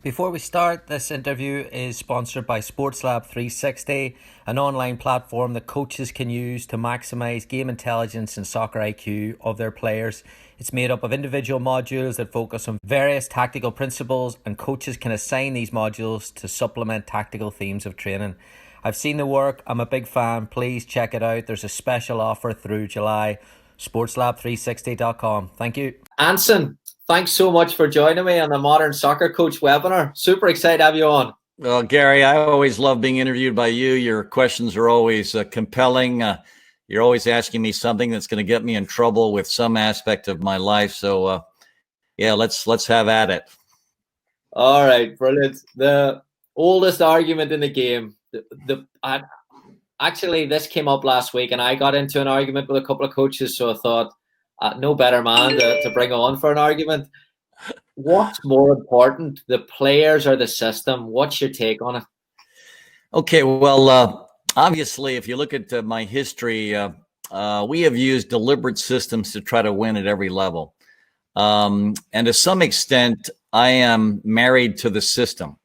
Before we start, this interview is sponsored by SportsLab 360, an online platform that coaches can use to maximize game intelligence and soccer IQ of their players. It's made up of individual modules that focus on various tactical principles, and coaches can assign these modules to supplement tactical themes of training. I've seen the work, I'm a big fan, please check it out. There's a special offer through July. SportsLab360.com. Thank you. Anson, thanks so much for joining me on the Modern Soccer Coach webinar. Super excited to have you on. Well, Gary, I always love being interviewed by you. Your questions are always compelling. You're always asking me something that's going to get me in trouble with some aspect of my life. So, yeah, let's have at it. All right, brilliant. The oldest argument in the game. Actually, this came up last week, and I got into an argument with a couple of coaches. So I thought, no better man to bring on for an argument. What's more important, the players or the system? What's your take on it? Okay, well, obviously, if you look at my history, we have used deliberate systems to try to win at every level. And to some extent, I am married to the system.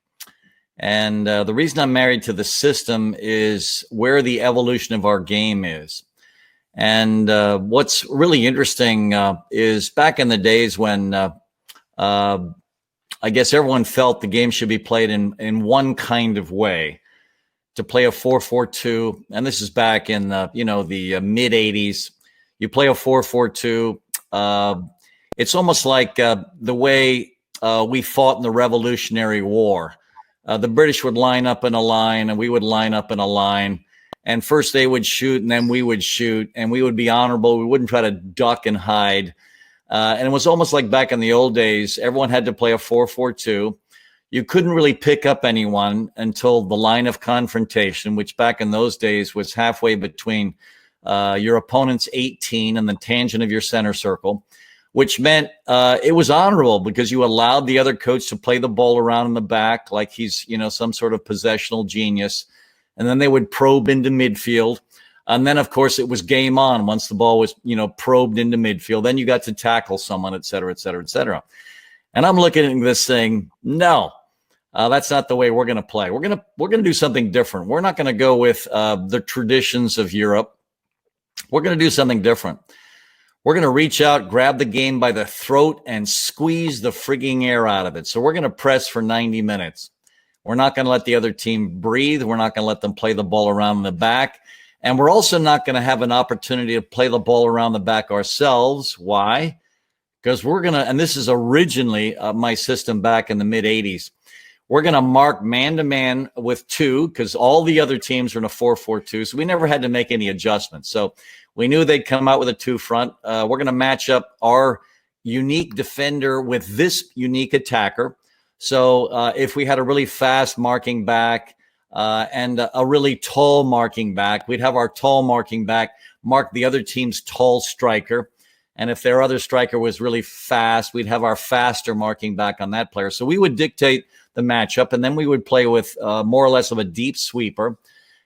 And the reason I'm married to the system is where the evolution of our game is. And what's really interesting is back in the days when I guess everyone felt the game should be played in one kind of way, to play a 4-4-2. And this is back in the mid 80s. You play a 4-4-2. It's almost like the way we fought in the Revolutionary War. The British would line up in a line, and we would line up in a line. And first they would shoot, and then we would shoot, and we would be honorable. We wouldn't try to duck and hide. And it was almost like back in the old days, everyone had to play a 4-4-2. You couldn't really pick up anyone until the line of confrontation, which back in those days was halfway between your opponent's 18 and the tangent of your center circle, which meant it was honorable because you allowed the other coach to play the ball around in the back like he's, some sort of possessional genius. And then they would probe into midfield. And then, of course, it was game on once the ball was, probed into midfield. Then you got to tackle someone, et cetera, et cetera, et cetera. And I'm looking at this thing. No, that's not the way we're going to play. We're going to do something different. We're not going to go with the traditions of Europe. We're going to do something different. We're going to reach out, grab the game by the throat, and squeeze the frigging air out of it. So we're going to press for 90 minutes. We're not going to let the other team breathe. We're not going to let them play the ball around the back. And we're also not going to have an opportunity to play the ball around the back ourselves. Why? Because we're going to, and this is originally my system back in the mid 80s, we're going to mark man-to-man with two because all the other teams are in a 4-4-2. So we never had to make any adjustments. So we knew they'd come out with a two front. We're going to match up our unique defender with this unique attacker. So if we had a really fast marking back and a really tall marking back, we'd have our tall marking back mark the other team's tall striker. And if their other striker was really fast, we'd have our faster marking back on that player. So we would dictate the matchup, and then we would play with more or less of a deep sweeper.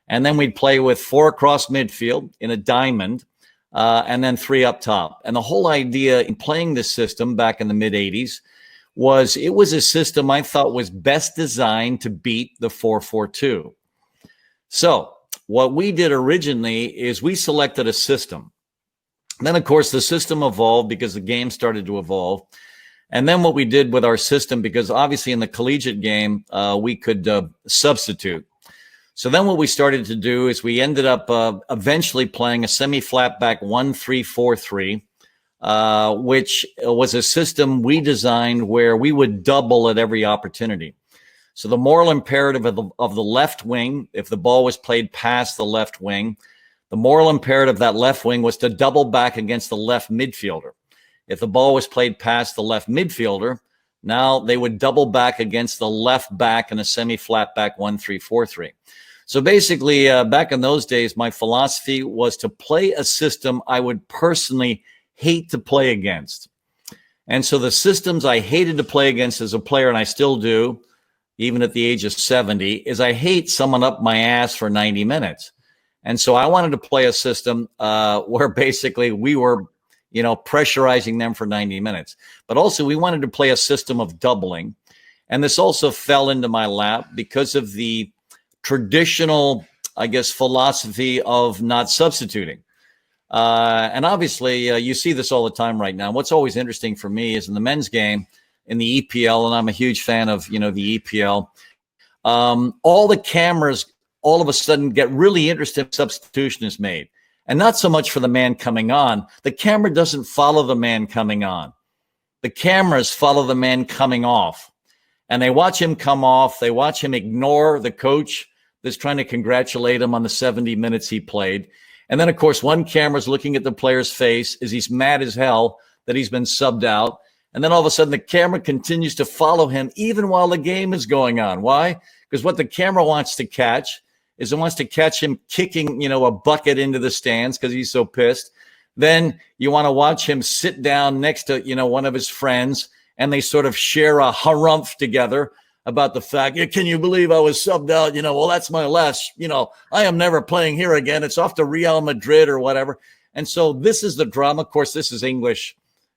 And then we'd play with four across midfield in a diamond, and then three up top. And the whole idea in playing this system back in the mid 80s was it was a system I thought was best designed to beat the 4-4-2. So what we did originally is we selected a system. Then, of course, the system evolved because the game started to evolve. And then what we did with our system, because obviously in the collegiate game, we could substitute. So then what we started to do is we ended up eventually playing a semi-flat back 1-3-4-3. Which was a system we designed where we would double at every opportunity. So the moral imperative of the left wing, if the ball was played past the left wing, the moral imperative of that left wing was to double back against the left midfielder. If the ball was played past the left midfielder, now they would double back against the left back in a semi-flat back 1-3-4-3. So basically, back in those days, my philosophy was to play a system I would personally hate to play against. And so the systems I hated to play against as a player, and I still do, even at the age of 70, is I hate someone up my ass for 90 minutes. And so I wanted to play a system where basically we were, pressurizing them for 90 minutes. But also we wanted to play a system of doubling. And this also fell into my lap because of the traditional, I guess, philosophy of not substituting. And obviously, you see this all the time right now. What's always interesting for me is in the men's game, in the EPL, and I'm a huge fan of, the EPL, all the cameras all of a sudden get really interested if substitution is made. And not so much for the man coming on. The camera doesn't follow the man coming on. The cameras follow the man coming off. And they watch him come off. They watch him ignore the coach that's trying to congratulate him on the 70 minutes he played. And then, of course, one camera's looking at the player's face as he's mad as hell that he's been subbed out. And then all of a sudden, the camera continues to follow him even while the game is going on. Why? Because what the camera wants to catch is it wants to catch him kicking, a bucket into the stands because he's so pissed. Then you want to watch him sit down next to, one of his friends, and they sort of share a harumph together about the fact, can you believe I was subbed out? Well, that's my last, I am never playing here again. It's off to Real Madrid or whatever. And so this is the drama. Of course, this is English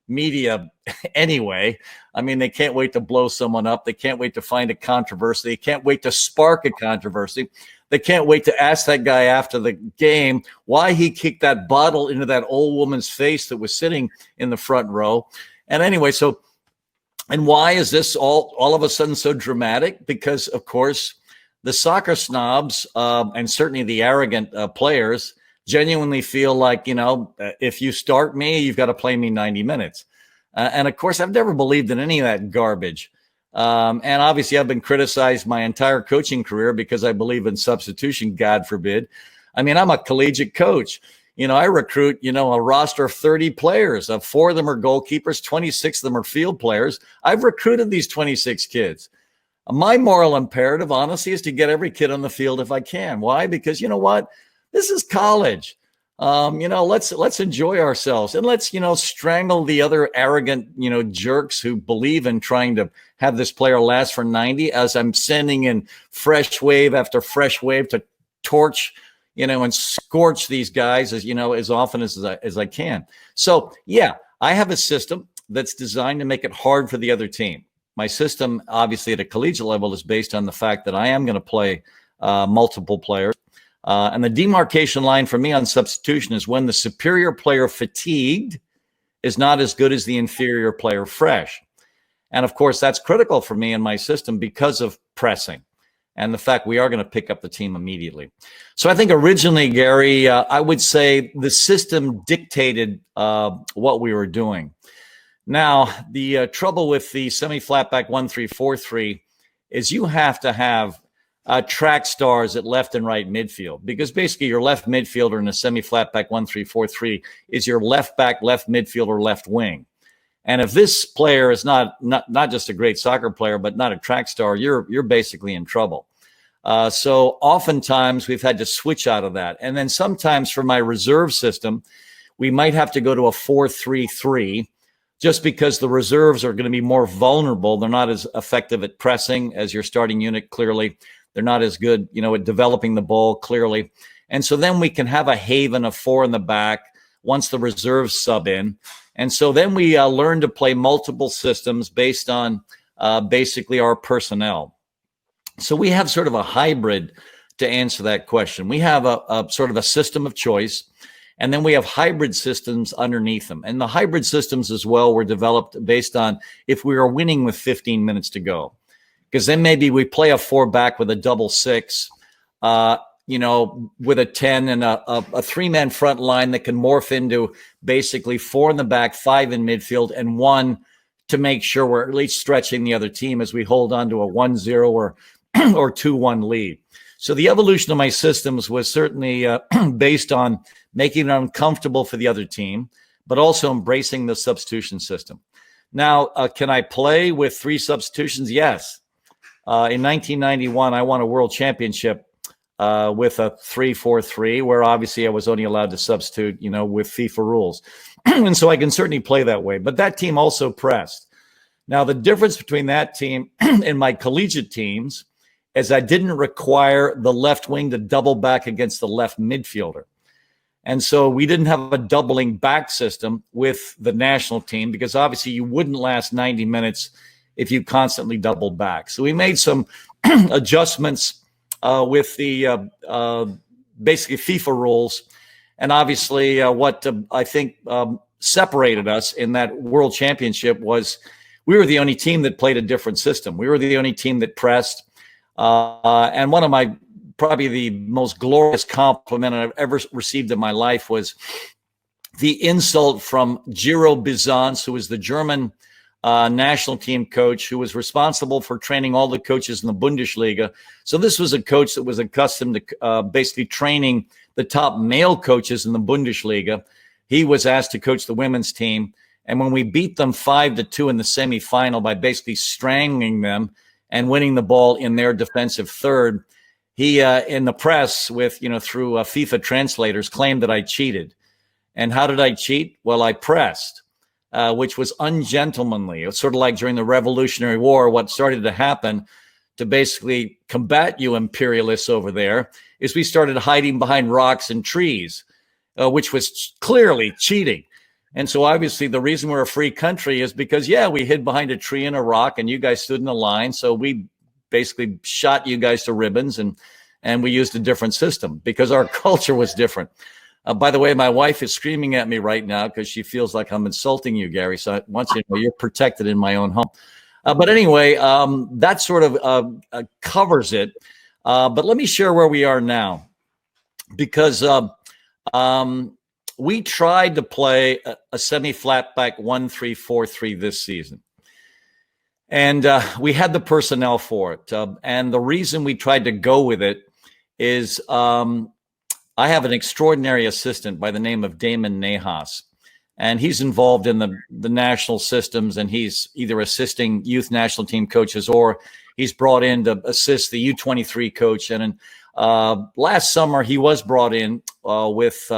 media anyway. I mean, they can't wait to blow someone up. They can't wait to find a controversy. They can't wait to spark a controversy. They can't wait to ask that guy after the game why he kicked that bottle into that old woman's face that was sitting in the front row. And anyway, and why is this all of a sudden so dramatic? Because, of course, the soccer snobs and certainly the arrogant players genuinely feel like, if you start me, you've got to play me 90 minutes. And, of course, I've never believed in any of that garbage. And obviously, I've been criticized my entire coaching career because I believe in substitution, God forbid. I mean, I'm a collegiate coach. I recruit, a roster of 30 players. 4 of them are goalkeepers, 26 of them are field players. I've recruited these 26 kids. My moral imperative, honestly, is to get every kid on the field if I can. Why? Because you know what? This is college. Let's enjoy ourselves and let's, strangle the other arrogant, jerks who believe in trying to have this player last for 90 as I'm sending in fresh wave after fresh wave to torch and scorch these guys as often as I can. So, yeah, I have a system that's designed to make it hard for the other team. My system, obviously, at a collegiate level is based on the fact that I am going to play multiple players. And the demarcation line for me on substitution is when the superior player fatigued is not as good as the inferior player fresh. And, of course, that's critical for me in my system because of pressing and the fact we are going to pick up the team immediately. So I think originally, Gary, I would say the system dictated what we were doing. Now, the trouble with the semi-flatback 1-3-4-3 is you have to have track stars at left and right midfield, because basically your left midfielder in a semi-flatback 1-3-4-3 is your left back, left midfielder, left wing. And if this player is not just a great soccer player, but not a track star, you're basically in trouble. So oftentimes we've had to switch out of that. And then sometimes for my reserve system, we might have to go to a 4-3-3 just because the reserves are going to be more vulnerable. They're not as effective at pressing as your starting unit, clearly. They're not as good, at developing the ball, clearly. And so then we can have a haven of 4 in the back once the reserves sub in. And so then we learn to play multiple systems based on basically our personnel. So we have sort of a hybrid to answer that question. We have a sort of a system of choice, and then we have hybrid systems underneath them. And the hybrid systems as well were developed based on if we are winning with 15 minutes to go. Because then maybe we play a 4-back with a double 6, with a 10 and a 3-man front line that can morph into basically 4 in the back, 5 in midfield, and 1 to make sure we're at least stretching the other team as we hold on to a 1-0 or 2-1 lead. So the evolution of my systems was certainly based on making it uncomfortable for the other team, but also embracing the substitution system. Now, can I play with 3 substitutions? Yes. In 1991, I won a world championship with a 3-4-3, where obviously I was only allowed to substitute, with FIFA rules. And so I can certainly play that way. But that team also pressed. Now, the difference between that team and my collegiate teams is I didn't require the left wing to double back against the left midfielder. And so we didn't have a doubling back system with the national team because obviously you wouldn't last 90 minutes if you constantly doubled back. So we made some adjustments with the basically FIFA rules. And obviously what I think separated us in that world championship was we were the only team that played a different system. We were the only team that pressed. And one of my probably the most glorious compliment I've ever received in my life was the insult from Giro Bizanz, who was the German national team coach, who was responsible for training all the coaches in the Bundesliga. So this was a coach that was accustomed to basically training the top male coaches in the Bundesliga. He was asked to coach the women's team. And when we beat them 5-2 in the semifinal by basically strangling them and winning the ball in their defensive third, he, in the press with, through FIFA translators, claimed that I cheated. And how did I cheat? Well, I pressed, which was ungentlemanly. It was sort of like during the Revolutionary War, what started to happen to basically combat you imperialists over there is we started hiding behind rocks and trees, which was clearly cheating. And so obviously the reason we're a free country is because, we hid behind a tree and a rock and you guys stood in a line. So we basically shot you guys to ribbons and we used a different system because our culture was different. By the way, my wife is screaming at me right now because she feels like I'm insulting you, Gary. So I want you to know you're protected in my own home. But anyway, that sort of covers it. But let me share where we are now, because we tried to play a semi-flat back 1-3-4-3 this season. And we had the personnel for it. And the reason we tried to go with it is I have an extraordinary assistant by the name of Damon Nahas. And he's involved in the national systems, and he's either assisting youth national team coaches or he's brought in to assist the U23 coach. And last summer, he was brought in with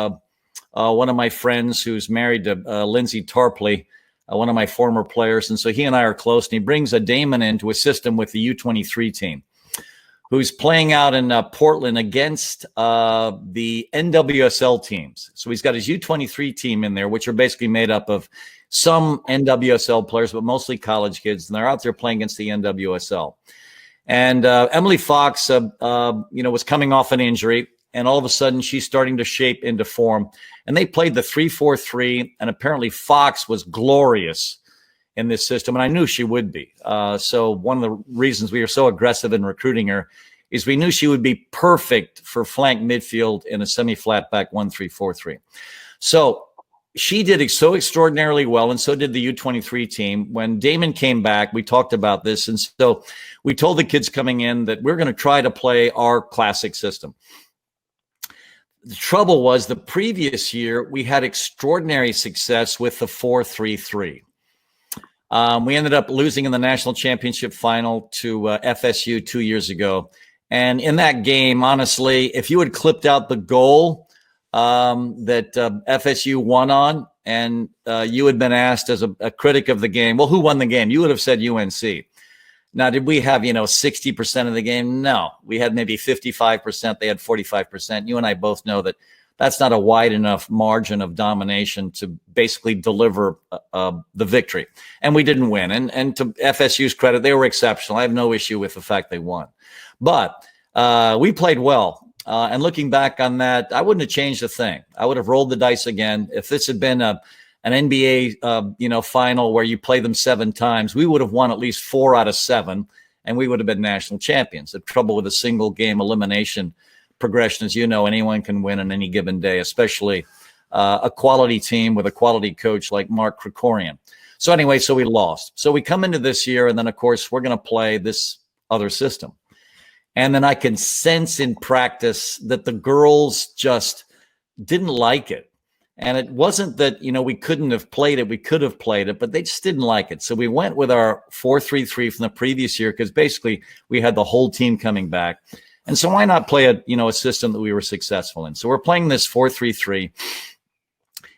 one of my friends who's married to Lindsay Tarpley, one of my former players. And so he and I are close, and he brings a Damon in to assist him with the U23 team, who's playing out in Portland against the NWSL teams. So he's got his U23 team in there, which are basically made up of some NWSL players, but mostly college kids. And they're out there playing against the NWSL. And Emily Fox, was coming off an injury. And all of a sudden, she's starting to shape into form. And they played the 3-4-3. And apparently, Fox was glorious in this system. And I knew she would be. So one of the reasons we were so aggressive in recruiting her is we knew she would be perfect for flank midfield in a semi-flat back 1-3-4-3. So she did so extraordinarily well, and so did the U23 team. When Damon came back, we talked about this. And so we told the kids coming in that we're going to try to play our classic system. The trouble was the previous year, we had extraordinary success with the 4-3-3. We ended up losing in the national championship final to FSU 2 years ago. And in that game, honestly, if you had clipped out the goal that FSU won on, and you had been asked as a critic of the game, well, who won the game? You would have said UNC. Now, did we have, 60% of the game? No, we had maybe 55%. They had 45%. You and I both know that that's not a wide enough margin of domination to basically deliver the victory. And we didn't win. And to FSU's credit, they were exceptional. I have no issue with the fact they won. But we played well. And looking back on that, I wouldn't have changed a thing. I would have rolled the dice again. If this had been an NBA final where you play them 7 times, we would have won at least 4 out of 7, and we would have been national champions. The trouble with a single game elimination progression, as you know, anyone can win on any given day, especially a quality team with a quality coach like Mark Krikorian. So anyway, so we lost. So we come into this year, and then, of course, we're going to play this other system. And then I can sense in practice that the girls just didn't like it. And it wasn't that, we couldn't have played it. We could have played it, but they just didn't like it. So we went with our 4-3-3 from the previous year because basically we had the whole team coming back. And so why not play a system that we were successful in? So we're playing this 4-3-3.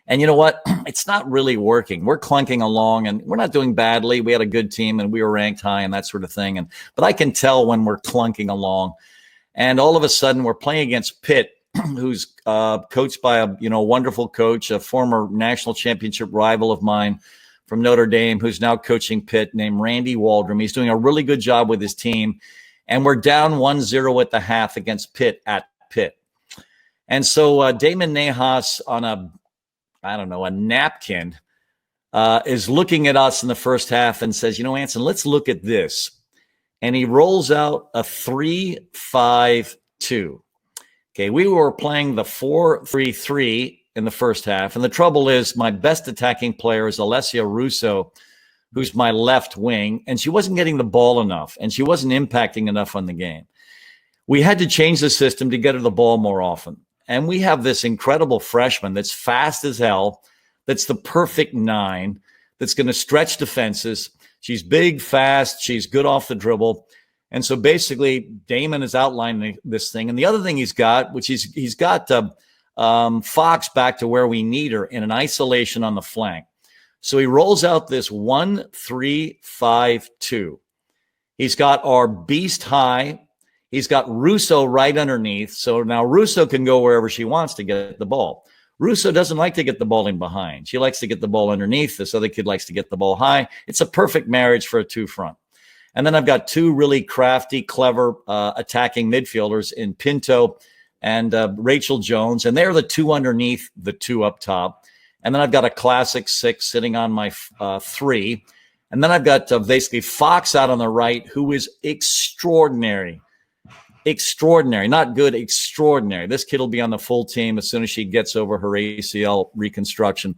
And you know what? It's not really working. We're clunking along, and we're not doing badly. We had a good team, and we were ranked high and that sort of thing. But I can tell when we're clunking along. And all of a sudden, we're playing against Pitt, who's coached by a wonderful coach, a former national championship rival of mine from Notre Dame, who's now coaching Pitt, named Randy Waldrum. He's doing a really good job with his team. And we're down 1-0 at the half against Pitt at Pitt. And so Damon Nahas on a napkin is looking at us in the first half and says, Anson, let's look at this. And he rolls out a 3-5-2. Okay, we were playing the 4-3-3 in the first half. And the trouble is my best attacking player is Alessia Russo, who's my left wing, and she wasn't getting the ball enough, and she wasn't impacting enough on the game. We had to change the system to get her the ball more often. And we have this incredible freshman that's fast as hell, that's the perfect 9, that's going to stretch defenses. She's big, fast, she's good off the dribble. And so basically, Damon is outlining this thing. And the other thing he's got, which he's got Fox back to where we need her in an isolation on the flank. So he rolls out this 1-3-5-2. He's got our beast high. He's got Russo right underneath. So now Russo can go wherever she wants to get the ball. Russo doesn't like to get the ball in behind. She likes to get the ball underneath. This other kid likes to get the ball high. It's a perfect marriage for a 2 front. And then I've got 2 really crafty, clever attacking midfielders in Pinto and Rachel Jones. And they're the 2 underneath the 2 up top. And then I've got a classic 6 sitting on my 3. And then I've got basically Fox out on the right, who is extraordinary. Extraordinary. Not good, extraordinary. This kid will be on the full team as soon as she gets over her ACL reconstruction.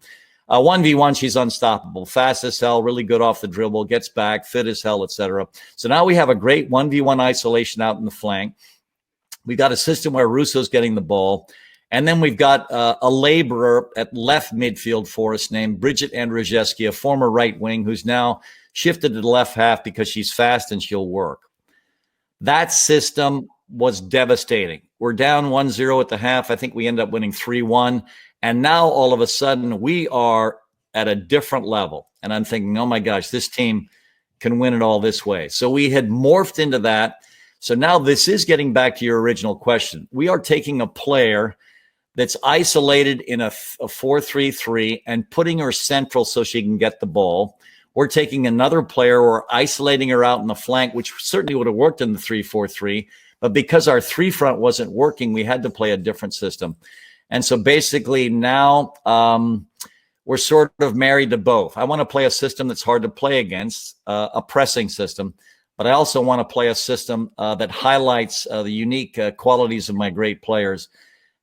1v1, she's unstoppable. Fast as hell, really good off the dribble, gets back, fit as hell, etc. So now we have a great 1v1 isolation out in the flank. We've got a system where Russo's getting the ball. And then we've got a laborer at left midfield for us named Bridget Andrzejewski, a former right wing who's now shifted to the left half because she's fast and she'll work. That system was devastating. We're down 1-0 at the half. I think we end up winning 3-1. And now all of a sudden we are at a different level. And I'm thinking, oh my gosh, this team can win it all this way. So we had morphed into that. So now this is getting back to your original question. We are taking a player that's isolated in a 4-3-3 and putting her central so she can get the ball. We're taking another player, we're isolating her out in the flank, which certainly would have worked in the 3-4-3. But because our 3 front wasn't working, we had to play a different system. And so basically now we're sort of married to both. I want to play a system that's hard to play against, a pressing system. But I also want to play a system that highlights the unique qualities of my great players.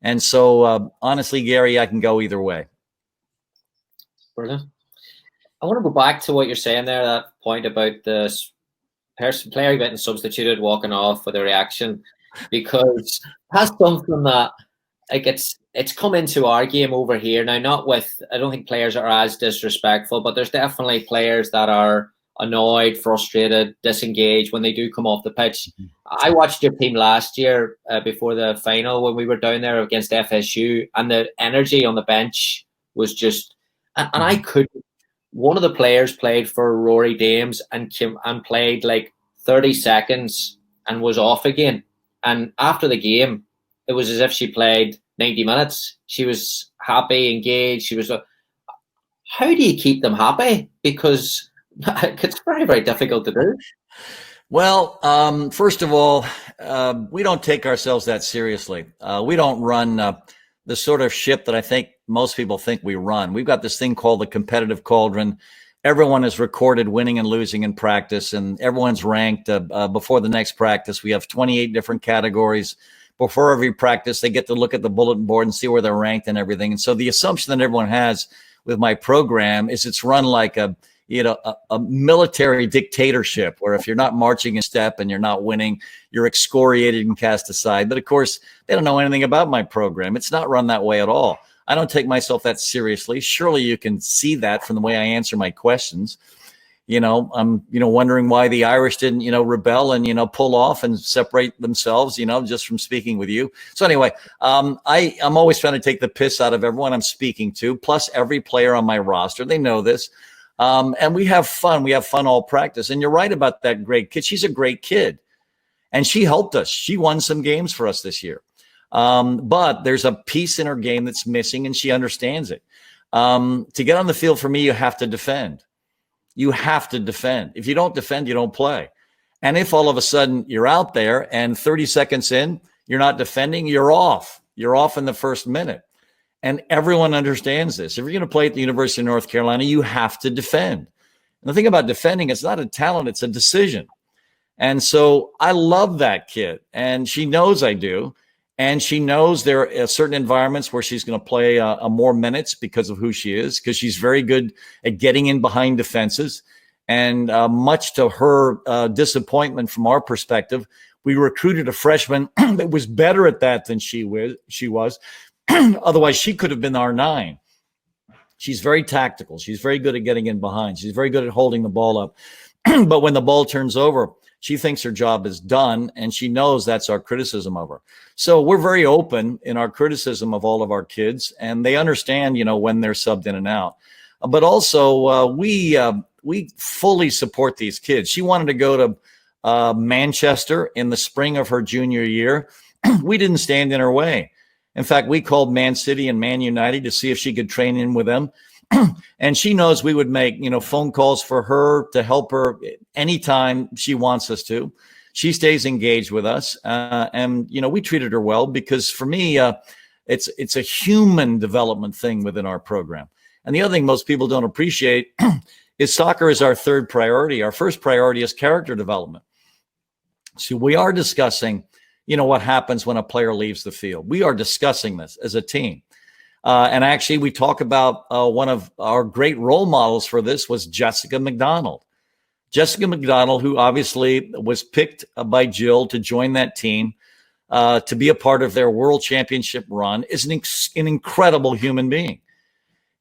And so, honestly, Gary, I can go either way. Brilliant. I want to go back to what you're saying there, that point about the player getting substituted, walking off with a reaction, because that's something that it's come into our game over here. Now, not with, I don't think players are as disrespectful, but there's definitely players that are annoyed, frustrated, disengaged when they do come off the pitch. I watched your team last year before the final when we were down there against FSU, and the energy on the bench was just, and I couldn't. One of the players played for Rory Dames and played like 30 seconds and was off again. And after the game, it was as if she played 90 minutes. She was happy, engaged. She was. How do you keep them happy? Because it's very, very difficult to do. Well, first of all, we don't take ourselves that seriously. We don't run the sort of ship that I think most people think we run. We've got this thing called the competitive cauldron. Everyone is recorded winning and losing in practice, and everyone's ranked before the next practice. We have 28 different categories. Before every practice, they get to look at the bulletin board and see where they're ranked and everything. And so the assumption that everyone has with my program is it's run like a military dictatorship, where if you're not marching in step and you're not winning, you're excoriated and cast aside. But of course, they don't know anything about my program. It's not run that way at all. I don't take myself that seriously. Surely you can see that from the way I answer my questions. I'm, wondering why the Irish didn't, rebel and, pull off and separate themselves, just from speaking with you. So anyway, I'm always trying to take the piss out of everyone I'm speaking to, plus every player on my roster. They know this. And we have fun. We have fun all practice. And you're right about that great kid. She's a great kid. And she helped us. She won some games for us this year. But there's a piece in her game that's missing, and she understands it. To get on the field for me, you have to defend. you have to defend. If you don't defend, you don't play. And if all of a sudden you're out there and 30 seconds in, you're not defending, you're off. You're off in the first minute. And everyone understands this. If you're going to play at the University of North Carolina, you have to defend. And the thing about defending, it's not a talent, it's a decision. And so I love that kid. And she knows I do. And she knows there are certain environments where she's going to play more minutes because of who she is, because she's very good at getting in behind defenses. And much to her disappointment from our perspective, we recruited a freshman that was better at that than she was. Otherwise, she could have been our 9. She's very tactical. She's very good at getting in behind. She's very good at holding the ball up. But when the ball turns over, she thinks her job is done, and she knows that's our criticism of her. So we're very open in our criticism of all of our kids, and they understand, when they're subbed in and out. But also, we fully support these kids. She wanted to go to Manchester in the spring of her junior year. We didn't stand in her way. In fact, we called Man City and Man United to see if she could train in with them. And she knows we would make, phone calls for her to help her anytime she wants us to. She stays engaged with us. And we treated her well because for me, it's a human development thing within our program. And the other thing most people don't appreciate is soccer is our third priority. Our first priority is character development. So we are discussing, what happens when a player leaves the field. We are discussing this as a team. And actually, we talk about one of our great role models for this was Jessica McDonald. Jessica McDonald, who obviously was picked by Jill to join that team to be a part of their world championship run, is an incredible human being.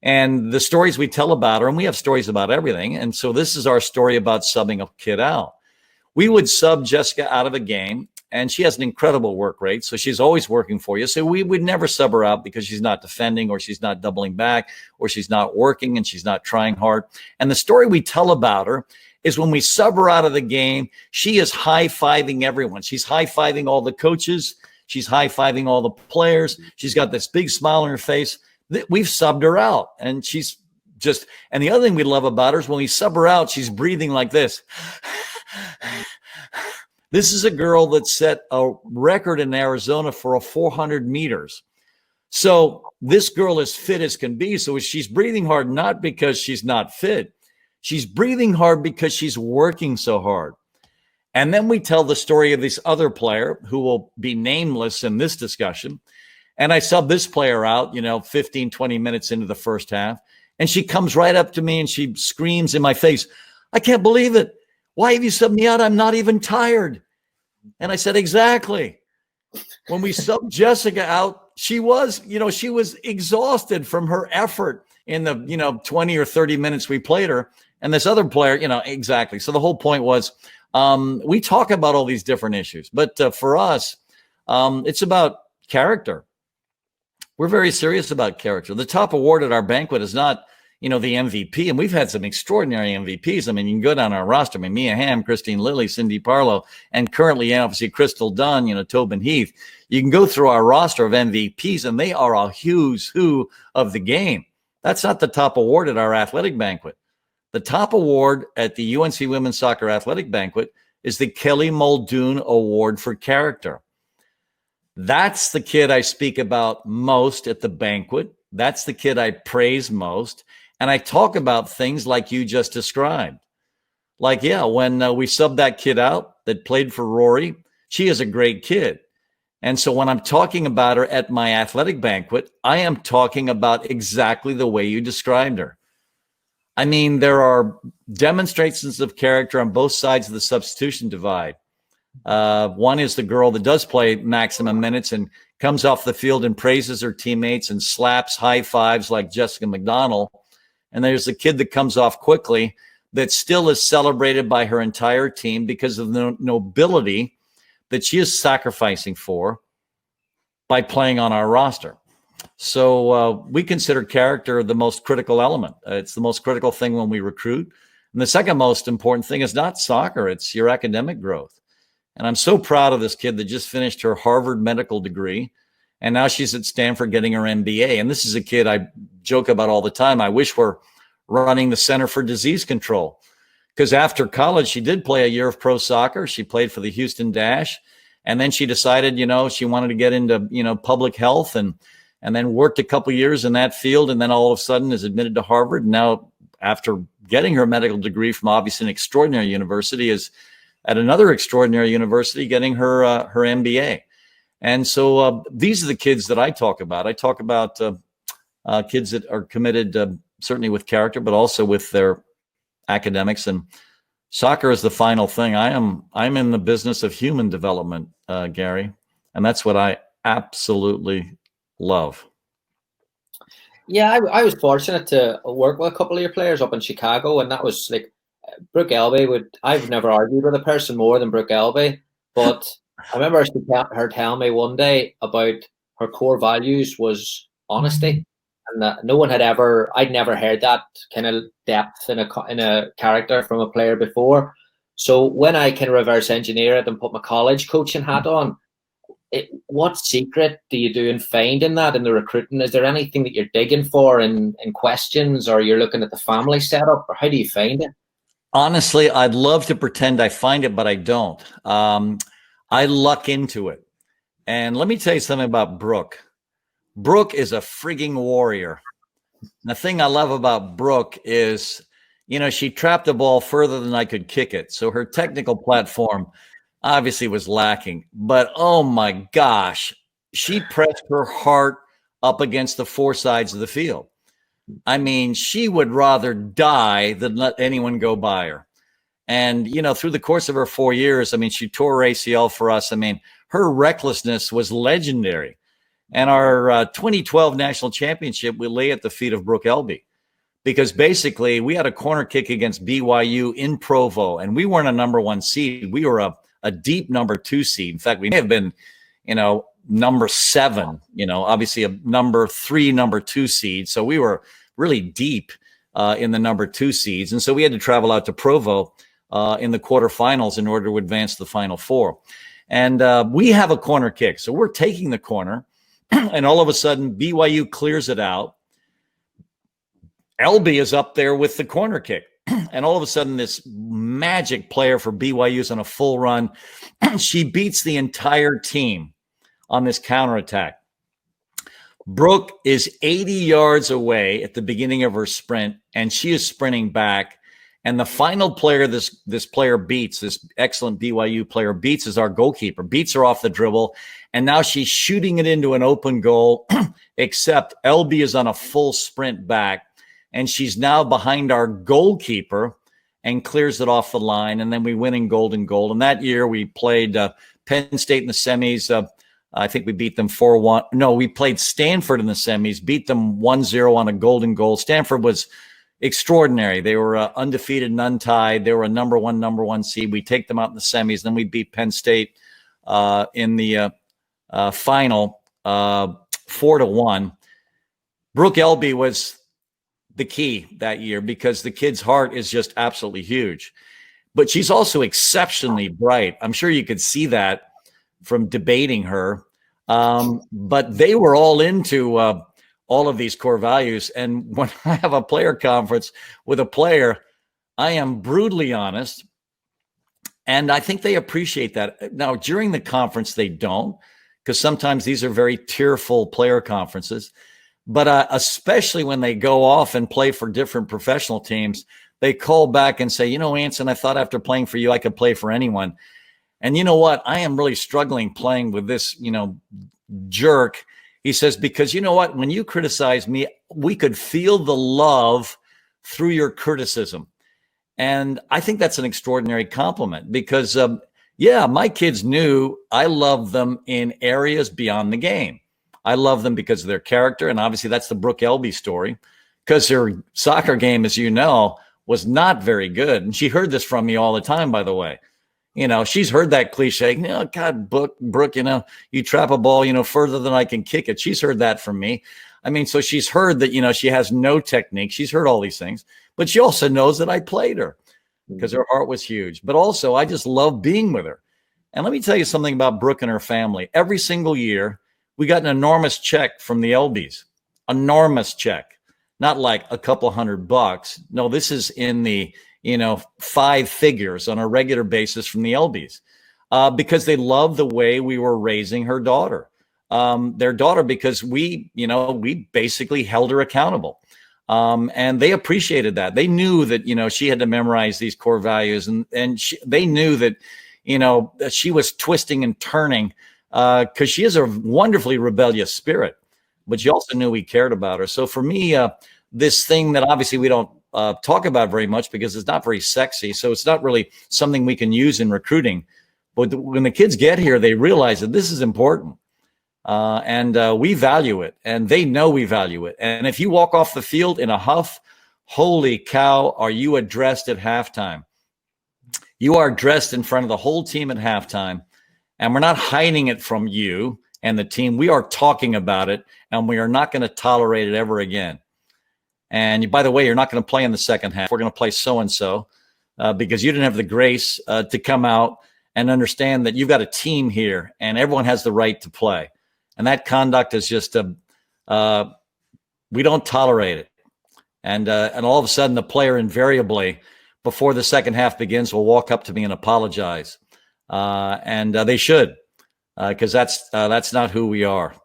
And the stories we tell about her, and we have stories about everything. And so this is our story about subbing a kid out. We would sub Jessica out of a game, and she has an incredible work rate. So she's always working for you. So we would never sub her out because she's not defending or she's not doubling back or she's not working and she's not trying hard. And the story we tell about her is when we sub her out of the game, she is high-fiving everyone. She's high-fiving all the coaches. She's high-fiving all the players. She's got this big smile on her face. We've subbed her out. And she's just, and the other thing we love about her is when we sub her out, she's breathing like this. This is a girl that set a record in Arizona for a 400 meters. So this girl is fit as can be. So she's breathing hard, not because she's not fit. She's breathing hard because she's working so hard. And then we tell the story of this other player who will be nameless in this discussion. And I sub this player out, 15, 20 minutes into the first half. And she comes right up to me and she screams in my face, "I can't believe it. Why have you subbed me out? I'm not even tired." And I said, exactly. When we subbed Jessica out, she was exhausted from her effort in the, 20 or 30 minutes we played her. And this other player, exactly. So the whole point was we talk about all these different issues. But for us, it's about character. We're very serious about character. The top award at our banquet is not the MVP. And we've had some extraordinary MVPs. I mean, you can go down our roster. I mean, Mia Hamm, Christine Lilly, Cindy Parlow, and currently, obviously, Crystal Dunn, Tobin Heath. You can go through our roster of MVPs, and they are a who's who of the game. That's not the top award at our athletic banquet. The top award at the UNC Women's Soccer Athletic Banquet is the Kelly Muldoon Award for Character. That's the kid I speak about most at the banquet. That's the kid I praise most. And I talk about things like you just described. Like, when we subbed that kid out that played for Rory, she is a great kid. And so when I'm talking about her at my athletic banquet, I am talking about exactly the way you described her. I mean, there are demonstrations of character on both sides of the substitution divide. One is the girl that does play maximum minutes and comes off the field and praises her teammates and slaps high fives like Jessica McDonald. And there's the kid that comes off quickly that still is celebrated by her entire team because of the nobility that she is sacrificing for by playing on our roster. So we consider character the most critical element. It's the most critical thing when we recruit. And the second most important thing is not soccer. It's your academic growth. And I'm so proud of this kid that just finished her Harvard medical degree. And now she's at Stanford getting her MBA. And this is a kid I joke about all the time. I wish we're running the Center for Disease Control because after college, she did play a year of pro soccer. She played for the Houston Dash. And then she decided, she wanted to get into, public health and then worked a couple years in that field. And then all of a sudden is admitted to Harvard. And now, after getting her medical degree from obviously an extraordinary university, is at another extraordinary university getting her MBA. And so these are the kids that I talk about. I talk about kids that are committed, certainly with character, but also with their academics. And soccer is the final thing. I'm in the business of human development, Gary, and that's what I absolutely love. Yeah, I was fortunate to work with a couple of your players up in Chicago, and that was like Brooke Elby. I've never argued with a person more than Brooke Elby, but I remember her telling me one day about her core values was honesty, and that no one I'd never heard that kind of depth in a character from a player before. So when I can reverse engineer it and put my college coaching hat on, what secret do you do in finding that in the recruiting? Is there anything that you're digging for in questions, or you're looking at the family setup, or how do you find it? Honestly, I'd love to pretend I find it, but I don't. I luck into it. And let me tell you something about Brooke. Brooke is a frigging warrior. The thing I love about Brooke is, she trapped the ball further than I could kick it. So her technical platform obviously was lacking. But oh my gosh, she pressed her heart up against the four sides of the field. I mean, she would rather die than let anyone go by her. And, through the course of her 4 years, she tore her ACL for us. Her recklessness was legendary. And our 2012 national championship, we lay at the feet of Brooke Elby, because basically we had a corner kick against BYU in Provo, and we weren't a number 1 seed. We were a deep number 2 seed. In fact, we may have been, number 7, obviously a number 3, number 2 seed. So we were really deep in the number 2 seeds. And so we had to travel out to Provo in the quarterfinals in order to advance to the Final Four. And we have a corner kick. So we're taking the corner, and all of a sudden BYU clears it out. Elby is up there with the corner kick. And all of a sudden, this magic player for BYU is on a full run. She beats the entire team on this counterattack. Brooke is 80 yards away at the beginning of her sprint, and she is sprinting back. And the final player this player beats, this excellent BYU player beats, is our goalkeeper, beats her off the dribble. And now she's shooting it into an open goal, except Elby is on a full sprint back. And she's now behind our goalkeeper and clears it off the line. And then we win in gold and gold. And that year we played Penn State in the semis. I think we beat them 4-1. No, we played Stanford in the semis, beat them 1-0 on a golden goal. Stanford was extraordinary. They were undefeated and untied. They were a number one seed. We take them out in the semis. Then we beat Penn State in the final 4-1. Brooke Elby was the key that year because the kid's heart is just absolutely huge. But she's also exceptionally bright. I'm sure you could see that from debating her. But they were all into all of these core values. And when I have a player conference with a player, I am brutally honest. And I think they appreciate that. Now, during the conference, they don't, because sometimes these are very tearful player conferences. But especially when they go off and play for different professional teams, they call back and say, Anson, I thought after playing for you, I could play for anyone. And you know what? I am really struggling playing with this, jerk. He says, because you know what? When you criticize me, we could feel the love through your criticism. And I think that's an extraordinary compliment because, my kids knew I love them in areas beyond the game. I love them because of their character. And obviously that's the Brooke Elby story, because her soccer game, as you know, was not very good. And she heard this from me all the time, by the way. She's heard that cliche, God, Brooke, you trap a ball, further than I can kick it. She's heard that from me. So she's heard that, she has no technique. She's heard all these things, but she also knows that I played her because her heart was huge. But also I just love being with her. And let me tell you something about Brooke and her family. Every single year, we got an enormous check from the Elbys, enormous check, not like a couple $100. No, this is in the 5 figures on a regular basis from the LBs because they love the way we were raising their daughter, because we basically held her accountable. And they appreciated that. They knew that, she had to memorize these core values, and they knew that, that she was twisting and turning because she is a wonderfully rebellious spirit, but she also knew we cared about her. So for me, this thing that obviously we don't talk about very much because it's not very sexy. So it's not really something we can use in recruiting. But when the kids get here, they realize that this is important. And we value it, and they know we value it. And if you walk off the field in a huff, holy cow, are you addressed at halftime? You are dressed in front of the whole team at halftime, and we're not hiding it from you and the team. We are talking about it, and we are not going to tolerate it ever again. And by the way, you're not going to play in the second half. We're going to play so-and-so because you didn't have the grace to come out and understand that you've got a team here, and everyone has the right to play. And that conduct is just we don't tolerate it. And all of a sudden, the player invariably, before the second half begins, will walk up to me and apologize. And they should, because that's not who we are.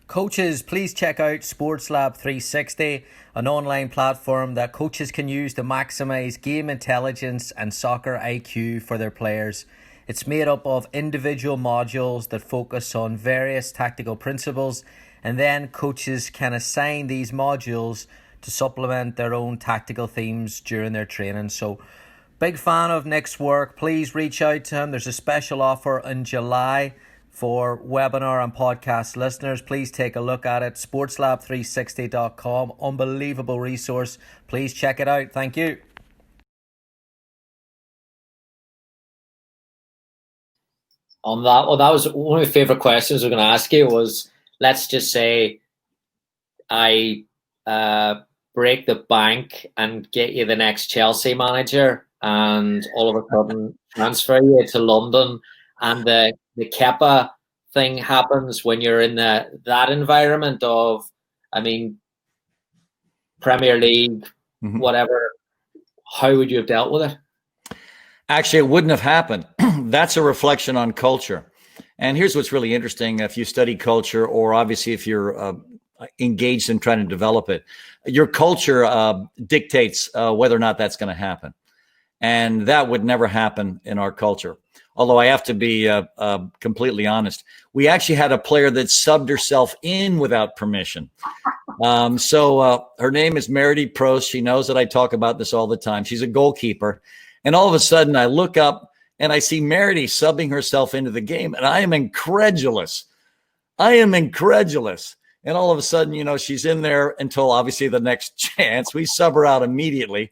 Coaches, please check out Sports Lab 360, an online platform that coaches can use to maximize game intelligence and soccer IQ for their players. It's made up of individual modules that focus on various tactical principles, and then coaches can assign these modules to supplement their own tactical themes during their training. So, big fan of Nick's work. Please reach out to him. There's a special offer in July for webinar and podcast listeners. Please take a look at it. sportslab360.com. Unbelievable resource. Please check it out. Thank you. On that, well, that was one of my favorite questions I was going to ask you was, let's just say I break the bank and get you the next Chelsea manager, and all of a sudden transfer you to London, and the Kepa thing happens when you're in that environment of, Premier League, whatever. How would you have dealt with it? Actually, it wouldn't have happened. That's a reflection on culture. And here's what's really interesting. If you study culture, or obviously if you're engaged in trying to develop it, your culture dictates whether or not that's going to happen. And that would never happen in our culture. Although I have to be completely honest, we actually had a player that subbed herself in without permission. So her name is Meredith Prost. She knows that I talk about this all the time. She's a goalkeeper. And all of a sudden I look up and I see Meredith subbing herself into the game, and I am incredulous. And all of a sudden, she's in there until obviously the next chance. We sub her out immediately.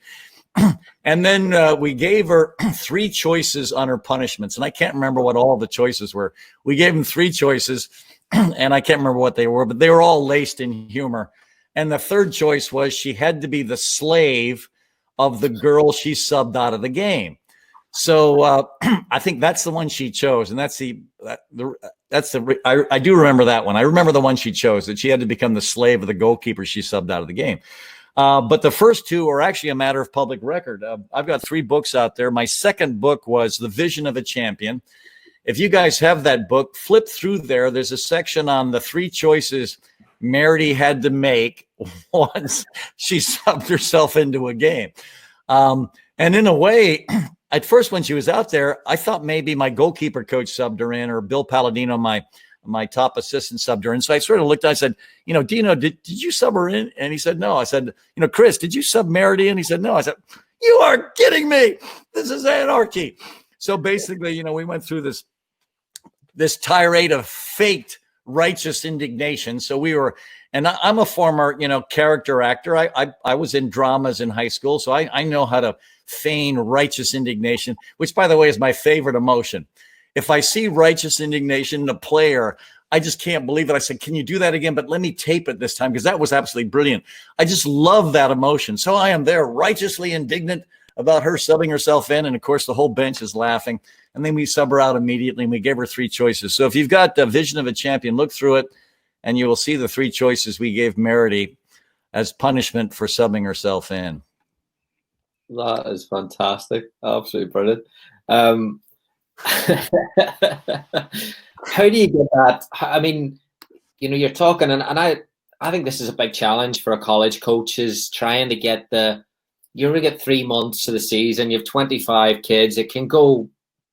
And then we gave her 3 choices on her punishments. And I can't remember what all the choices were. We gave them 3 choices, and I can't remember what they were, but they were all laced in humor. And the third choice was she had to be the slave of the girl she subbed out of the game. So I think that's the one she chose. And I do remember that one. I remember the one she chose, that she had to become the slave of the goalkeeper she subbed out of the game. But the first 2 are actually a matter of public record. I've got 3 books out there. My second book was The Vision of a Champion. If you guys have that book, flip through there. There's a section on the 3 choices Meredith had to make once she subbed herself into a game. And in a way, at first when she was out there, I thought maybe my goalkeeper coach subbed her in, or Bill Palladino, my top assistant, subbed her in. So I sort of looked, I said, Dino, did you sub her in? And he said, no. I said, Chris, did you sub Meredith? And he said, no. I said, you are kidding me. This is anarchy. So basically, we went through this tirade of faked righteous indignation. So we were, and I'm a former, character actor. I was in dramas in high school. So I know how to feign righteous indignation, which, by the way, is my favorite emotion. If I see righteous indignation in a player, I just can't believe it. I said, can you do that again? But let me tape it this time, because that was absolutely brilliant. I just love that emotion. So I am there righteously indignant about her subbing herself in. And of course, the whole bench is laughing. And then we sub her out immediately, and we gave her 3 choices. So if you've got the Vision of a Champion, look through it, and you will see the 3 choices we gave Meredith as punishment for subbing herself in. That is fantastic. Absolutely brilliant. Um, how do you get that? I mean, you're talking, and I think this is a big challenge for a college coach is trying to get you only get 3 months of the season. You have 25 kids. It can go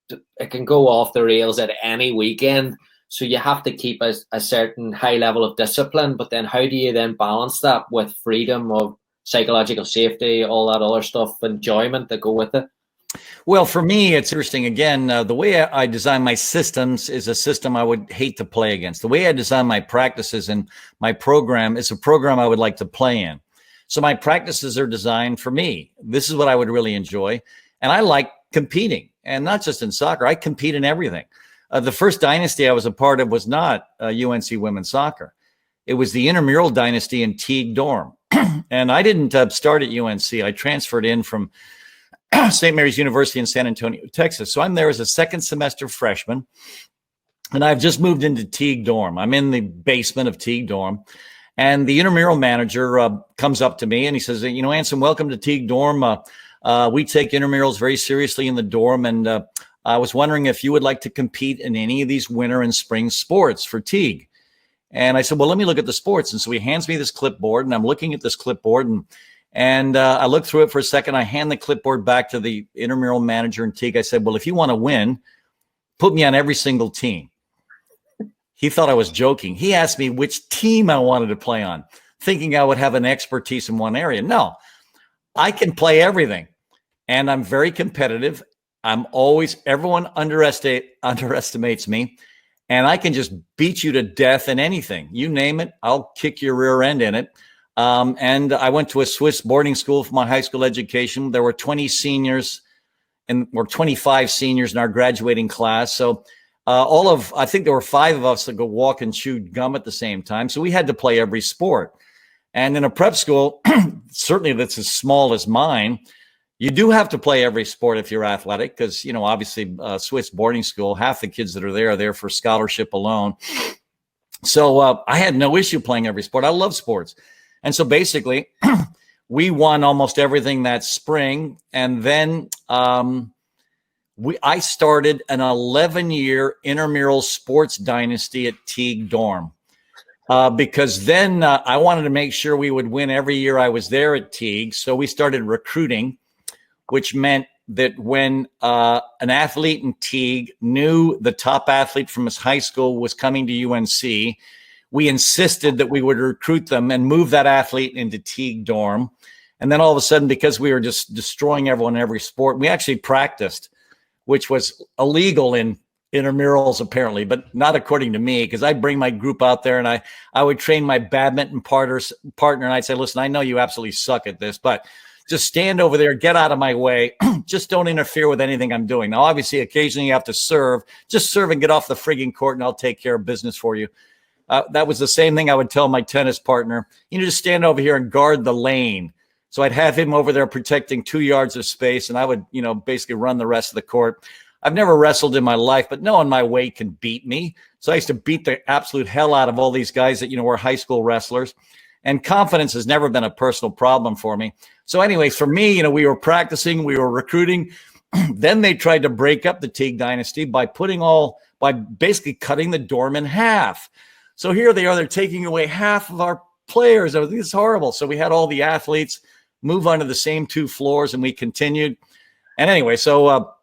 off the rails at any weekend. So you have to keep a certain high level of discipline. But then how do you then balance that with freedom of psychological safety, all that other stuff, enjoyment that go with it? Well, for me, it's interesting. Again, the way I design my systems is a system I would hate to play against. The way I design my practices and my program is a program I would like to play in. So my practices are designed for me. This is what I would really enjoy. And I like competing, and not just in soccer. I compete in everything. The first dynasty I was a part of was not UNC women's soccer. It was the intramural dynasty in Teague Dorm. And I didn't start at UNC. I transferred in from St. Mary's University in San Antonio, Texas. So I'm there as a second semester freshman, and I've just moved into Teague Dorm. I'm in the basement of Teague Dorm, and the intramural manager comes up to me and he says, Anson, welcome to Teague Dorm. We take intramurals very seriously in the dorm, and I was wondering if you would like to compete in any of these winter and spring sports for Teague. And I said, well, let me look at the sports. And so he hands me this clipboard, and I'm looking at this clipboard, and I looked through it for a second. I hand the clipboard back to the intramural manager in Teague. I said, well, if you want to win, put me on every single team. He thought I was joking. He asked me which team I wanted to play on, thinking I would have an expertise in one area. No, I can play everything, and I'm very competitive. Everyone underestimates me, and I can just beat you to death in anything. You name it, I'll kick your rear end in it. And I went to a Swiss boarding school for my high school education. There were 20 seniors or 25 seniors in our graduating class. So I think there were 5 of us that could walk and chew gum at the same time. So we had to play every sport. And in a prep school, certainly that's as small as mine, you do have to play every sport if you're athletic, because, obviously Swiss boarding school, half the kids that are there for scholarship alone. So I had no issue playing every sport. I love sports. And so basically, we won almost everything that spring. And then I started an 11-year intramural sports dynasty at Teague Dorm because then I wanted to make sure we would win every year I was there at Teague. So we started recruiting, which meant that when an athlete in Teague knew the top athlete from his high school was coming to UNC, we insisted that we would recruit them and move that athlete into Teague Dorm. And then all of a sudden, because we were just destroying everyone in every sport, we actually practiced, which was illegal in intramurals apparently, but not according to me, because I'd bring my group out there and I would train my badminton partner and I'd say, listen, I know you absolutely suck at this, but just stand over there, get out of my way. Just don't interfere with anything I'm doing. Now, obviously, occasionally you have to serve. Just serve and get off the frigging court and I'll take care of business for you. That was the same thing I would tell my tennis partner. Just stand over here and guard the lane. So I'd have him over there protecting 2 yards of space, and I would, basically run the rest of the court. I've never wrestled in my life, but no one my weight can beat me. So I used to beat the absolute hell out of all these guys that, were high school wrestlers. And confidence has never been a personal problem for me. So anyway, for me, we were practicing, we were recruiting. Then they tried to break up the Teague dynasty by basically cutting the dorm in half. So here they are, they're taking away half of our players. This is horrible. So we had all the athletes move onto the same 2 floors, and we continued. And anyway, so,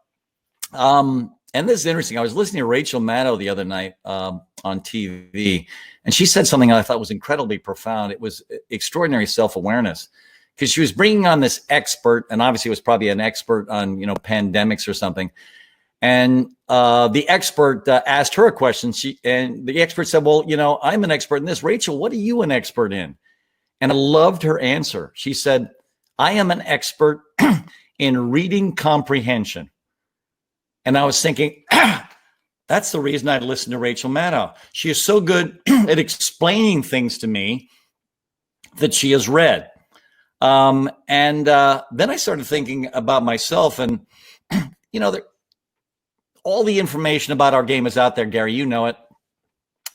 and this is interesting. I was listening to Rachel Maddow the other night on TV, and she said something I thought was incredibly profound. It was extraordinary self-awareness, because she was bringing on this expert, and obviously was probably an expert on, pandemics or something. And the expert asked her a question. And the expert said, well, I'm an expert in this. Rachel, what are you an expert in? And I loved her answer. She said, I am an expert in reading comprehension. And I was thinking, that's the reason I listened to Rachel Maddow. She is so good at explaining things to me that she has read. And then I started thinking about myself, and, all the information about our game is out there, Gary. You know it.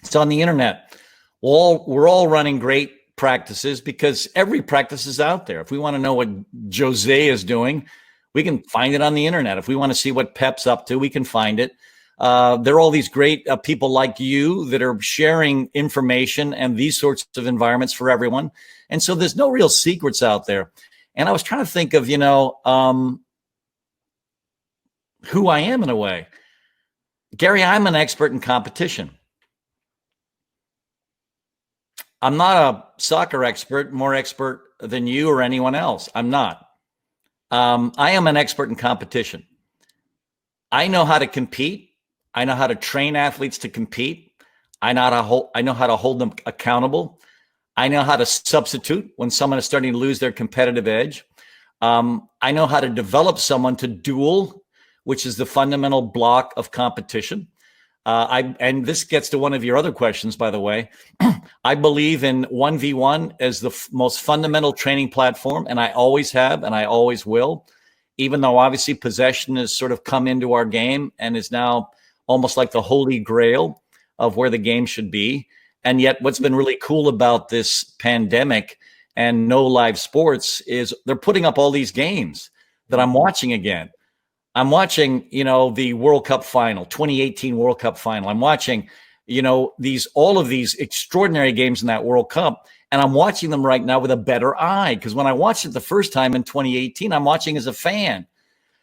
It's on the internet. We're all running great practices because every practice is out there. If we want to know what Jose is doing, we can find it on the internet. If we want to see what Pep's up to, we can find it. There are all these great people like you that are sharing information and these sorts of environments for everyone. And so there's no real secrets out there. And I was trying to think of, who I am in a way. Gary, I'm an expert in competition. I'm not a soccer expert, more expert than you or anyone else. I'm not. I am an expert in competition. I know how to compete. I know how to train athletes to compete. I know how to hold them accountable. I know how to substitute when someone is starting to lose their competitive edge. I know how to develop someone to duel, which is the fundamental block of competition. And this gets to one of your other questions, by the way. I believe in 1v1 as the most fundamental training platform, and I always have, and I always will, even though obviously possession has sort of come into our game and is now almost like the holy grail of where the game should be. And yet what's been really cool about this pandemic and no live sports is they're putting up all these games that I'm watching again. I'm watching, the World Cup final, 2018 World Cup final. I'm watching, all of these extraordinary games in that World Cup. And I'm watching them right now with a better eye. Because when I watched it the first time in 2018, I'm watching as a fan.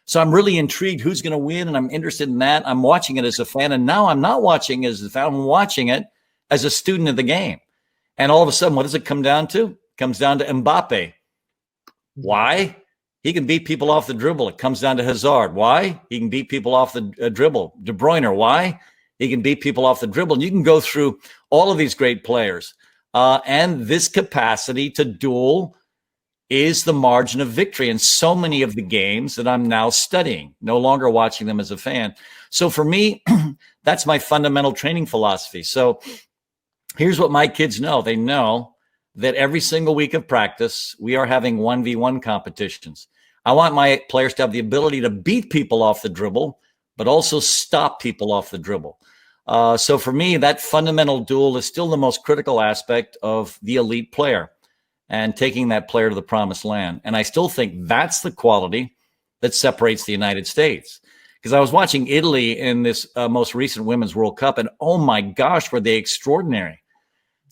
So I'm really intrigued who's going to win. And I'm interested in that. I'm watching it as a fan. And now I'm not watching it as a fan. I'm watching it as a student of the game. And all of a sudden, what does it come down to? It comes down to Mbappe. Why? He can beat people off the dribble. It comes down to Hazard. Why? He can beat people off the dribble. De Bruyne. Why? He can beat people off the dribble. And you can go through all of these great players. And this capacity to duel is the margin of victory in so many of the games that I'm now studying, no longer watching them as a fan. So for me, that's my fundamental training philosophy. So here's what my kids know. They know that every single week of practice, we are having 1v1 competitions. I want my players to have the ability to beat people off the dribble, but also stop people off the dribble. So for me, that fundamental duel is still the most critical aspect of the elite player and taking that player to the promised land. And I still think that's the quality that separates the United States. Because I was watching Italy in this most recent Women's World Cup, and oh my gosh, were they extraordinary.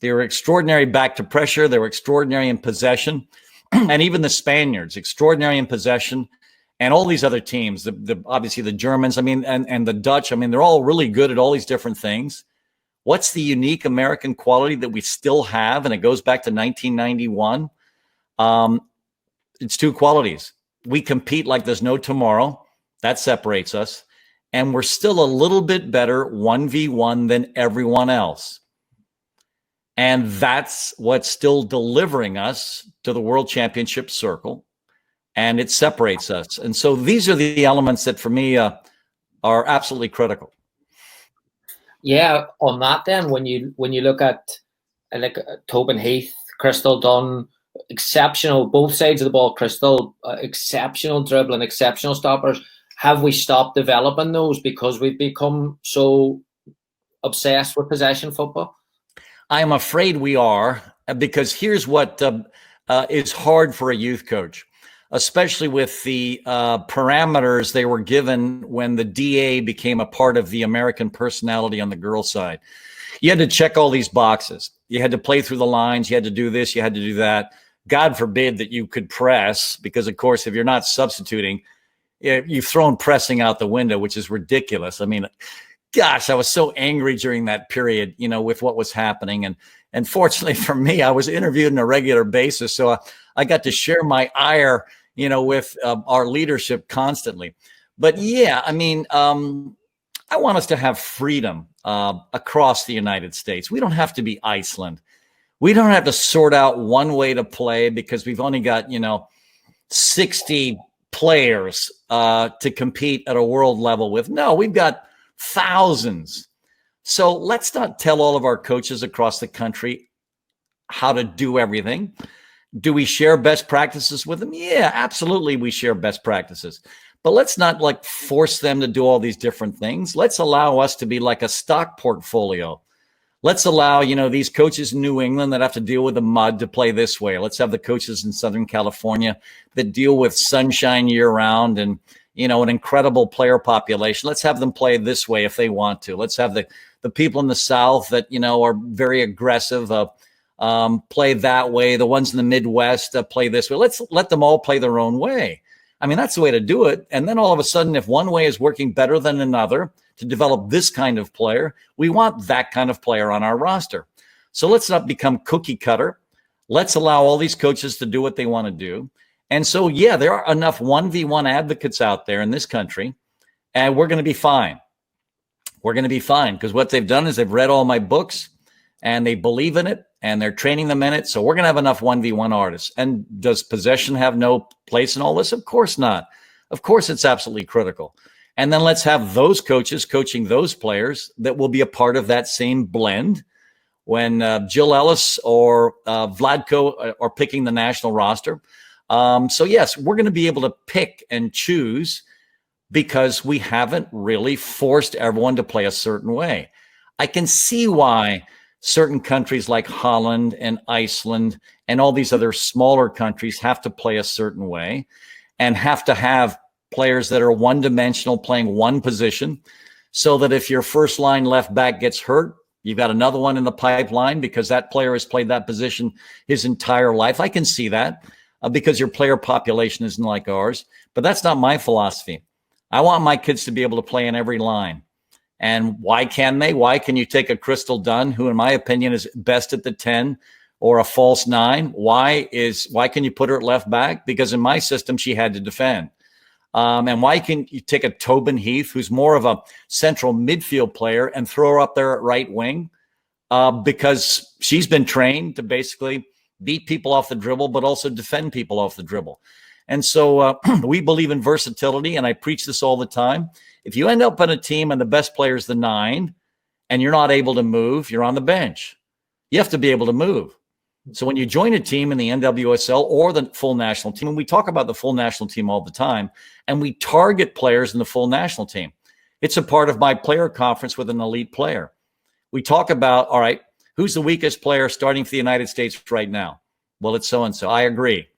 They were extraordinary back to pressure. They were extraordinary in possession. And even the Spaniards, extraordinary in possession. And all these other teams, obviously the Germans, and the Dutch, they're all really good at all these different things. What's the unique American quality that we still have? And it goes back to 1991. It's two qualities. We compete like there's no tomorrow. That separates us. And we're still a little bit better 1v1 than everyone else. And that's what's still delivering us to the World Championship circle. And it separates us. And so these are the elements that for me are absolutely critical. Yeah, on that then, when you look at like Tobin Heath, Crystal Dunn, exceptional, both sides of the ball, Crystal, exceptional dribbling, exceptional stoppers. Have we stopped developing those because we've become so obsessed with possession football? I'm afraid we are, because here's what is hard for a youth coach, especially with the parameters they were given when the DA became a part of the American personality on the girls' side. You had to check all these boxes. You had to play through the lines. You had to do this. You had to do that. God forbid that you could press, because, of course, if you're not substituting, you've thrown pressing out the window, which is ridiculous. Gosh, I was so angry during that period, with what was happening. And fortunately for me, I was interviewed on a regular basis. So I got to share my ire, with our leadership constantly. But yeah, I want us to have freedom across the United States. We don't have to be Iceland. We don't have to sort out one way to play because we've only got, 60 players to compete at a world level with. No, we've got thousands. So let's not tell all of our coaches across the country how to do everything. Do we share best practices with them? Yeah, absolutely. We share best practices, but let's not force them to do all these different things. Let's allow us to be like a stock portfolio. Let's allow, these coaches in New England that have to deal with the mud to play this way. Let's have the coaches in Southern California that deal with sunshine year round and, an incredible player population. Let's have them play this way if they want to. Let's have the people in the South that, are very aggressive, play that way. The ones in the Midwest play this way. Let's let them all play their own way. I mean, that's the way to do it. And then all of a sudden, if one way is working better than another to develop this kind of player, we want that kind of player on our roster. So let's not become cookie cutter. Let's allow all these coaches to do what they want to do. And so, yeah, there are enough 1v1 advocates out there in this country, and we're going to be fine. We're going to be fine because what they've done is they've read all my books and they believe in it and they're training them in it. So we're going to have enough 1v1 artists. And does possession have no place in all this? Of course not. Of course, it's absolutely critical. And then let's have those coaches coaching those players that will be a part of that same blend when Jill Ellis or Vladko are picking the national roster. So, yes, we're going to be able to pick and choose because we haven't really forced everyone to play a certain way. I can see why certain countries like Holland and Iceland and all these other smaller countries have to play a certain way and have to have players that are one-dimensional playing one position so that if your first line left back gets hurt, you've got another one in the pipeline because that player has played that position his entire life. I can see that because your player population isn't like ours, but that's not my philosophy. I want my kids to be able to play in every line. And why can they? Why can you take a Crystal Dunn, who in my opinion is best at the 10 or a false 9? Why can you put her at left back? Because in my system, she had to defend. And why can you take a Tobin Heath, who's more of a central midfield player, and throw her up there at right wing? Because she's been trained to basically beat people off the dribble, but also defend people off the dribble. And so we believe in versatility, and I preach this all the time. If you end up on a team and the best player is the 9 and you're not able to move, you're on the bench. You have to be able to move. So when you join a team in the NWSL or the full national team, and we talk about the full national team all the time, and we target players in the full national team. It's a part of my player conference with an elite player. We talk about, all right, who's the weakest player starting for the United States right now? Well, it's so-and-so. I agree.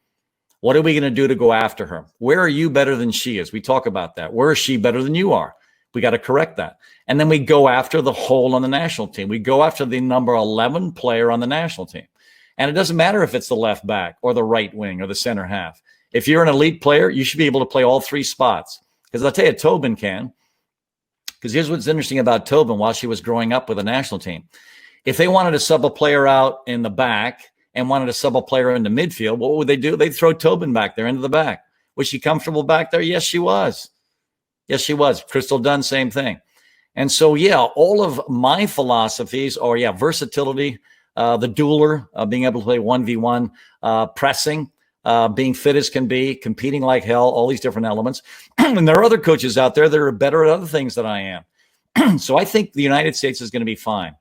What are we going to do to go after her? Where are you better than she is? We talk about that. Where is she better than you are? We got to correct that. And then we go after the hole on the national team. We go after the number 11 player on the national team. And it doesn't matter if it's the left back or the right wing or the center half. If you're an elite player, you should be able to play all 3 spots. Because I'll tell you, Tobin can. Because here's what's interesting about Tobin while she was growing up with the national team. If they wanted to sub a player out in the back and wanted to sub a player into midfield, what would they do? They'd throw Tobin back there into the back. Was she comfortable back there? Yes, she was. Yes, she was. Crystal Dunn, same thing. And so, yeah, all of my philosophies are, versatility, the dueler, being able to play 1v1, pressing, being fit as can be, competing like hell, all these different elements. And there are other coaches out there that are better at other things than I am. So I think the United States is going to be fine.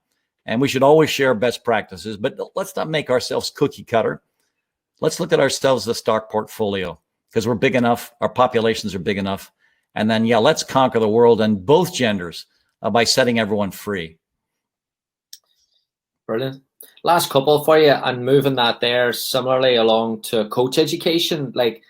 And we should always share best practices, but let's not make ourselves cookie cutter. Let's look at ourselves as a stock portfolio because we're big enough. Our populations are big enough. And then, let's conquer the world and both genders by setting everyone free. Brilliant. Last couple for you and moving that there similarly along to coach education. Like,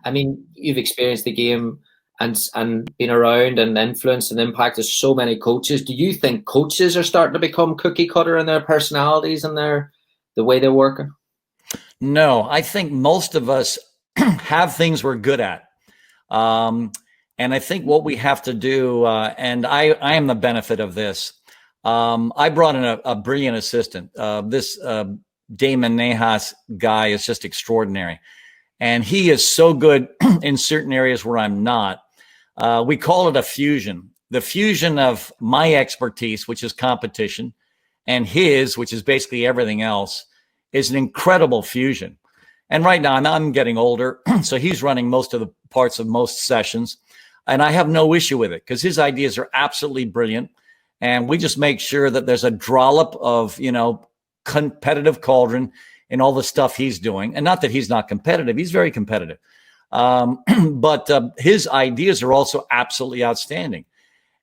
I mean, you've experienced the game and been around and influenced and impacted so many coaches. Do you think coaches are starting to become cookie cutter in their personalities and the way they're working? No, I think most of us have things we're good at. And I think what we have to do, and I am the benefit of this. I brought in a brilliant assistant. This Damon Nahas guy is just extraordinary. And he is so good in certain areas where I'm not. We call it a fusion. The fusion of my expertise, which is competition, and his, which is basically everything else, is an incredible fusion. And right now, I'm getting older, so he's running most of the parts of most sessions. And I have no issue with it because his ideas are absolutely brilliant. And we just make sure that there's a dollop of, competitive cauldron in all the stuff he's doing. And not that he's not competitive. He's very competitive. But his ideas are also absolutely outstanding.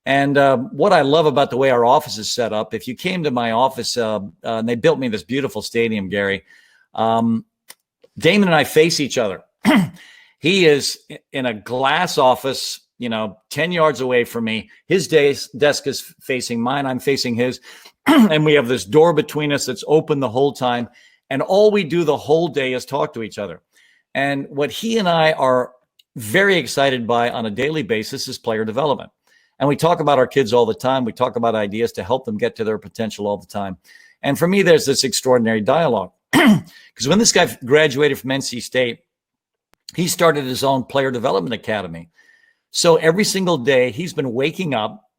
And what I love about the way our office is set up, if you came to my office, and they built me this beautiful stadium, Gary, Damon and I face each other. He is in a glass office, 10 yards away from me. His desk is facing mine. I'm facing his. And we have this door between us that's open the whole time. And all we do the whole day is talk to each other. And what he and I are very excited by on a daily basis is player development. And we talk about our kids all the time. We talk about ideas to help them get to their potential all the time. And for me, there's this extraordinary dialogue. Because when this guy graduated from NC State, he started his own player development academy. So every single day he's been waking up,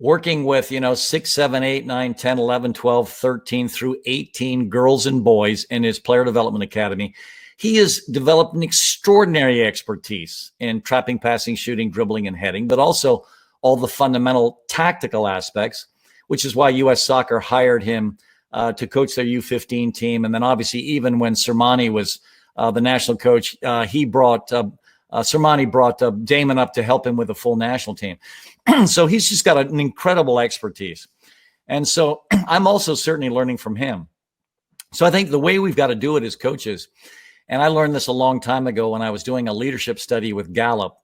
working with, 6, 7, 8, 9, 10, 11, 12, 13 through 18 girls and boys in his player development academy. He has developed an extraordinary expertise in trapping, passing, shooting, dribbling, and heading, but also all the fundamental tactical aspects, which is why U.S. Soccer hired him to coach their U15 team. And then obviously, even when Sermani was the national coach, Sermani brought Damon up to help him with the full national team. So he's just got an incredible expertise. And so I'm also certainly learning from him. So I think the way we've got to do it as coaches, and I learned this a long time ago when I was doing a leadership study with Gallup.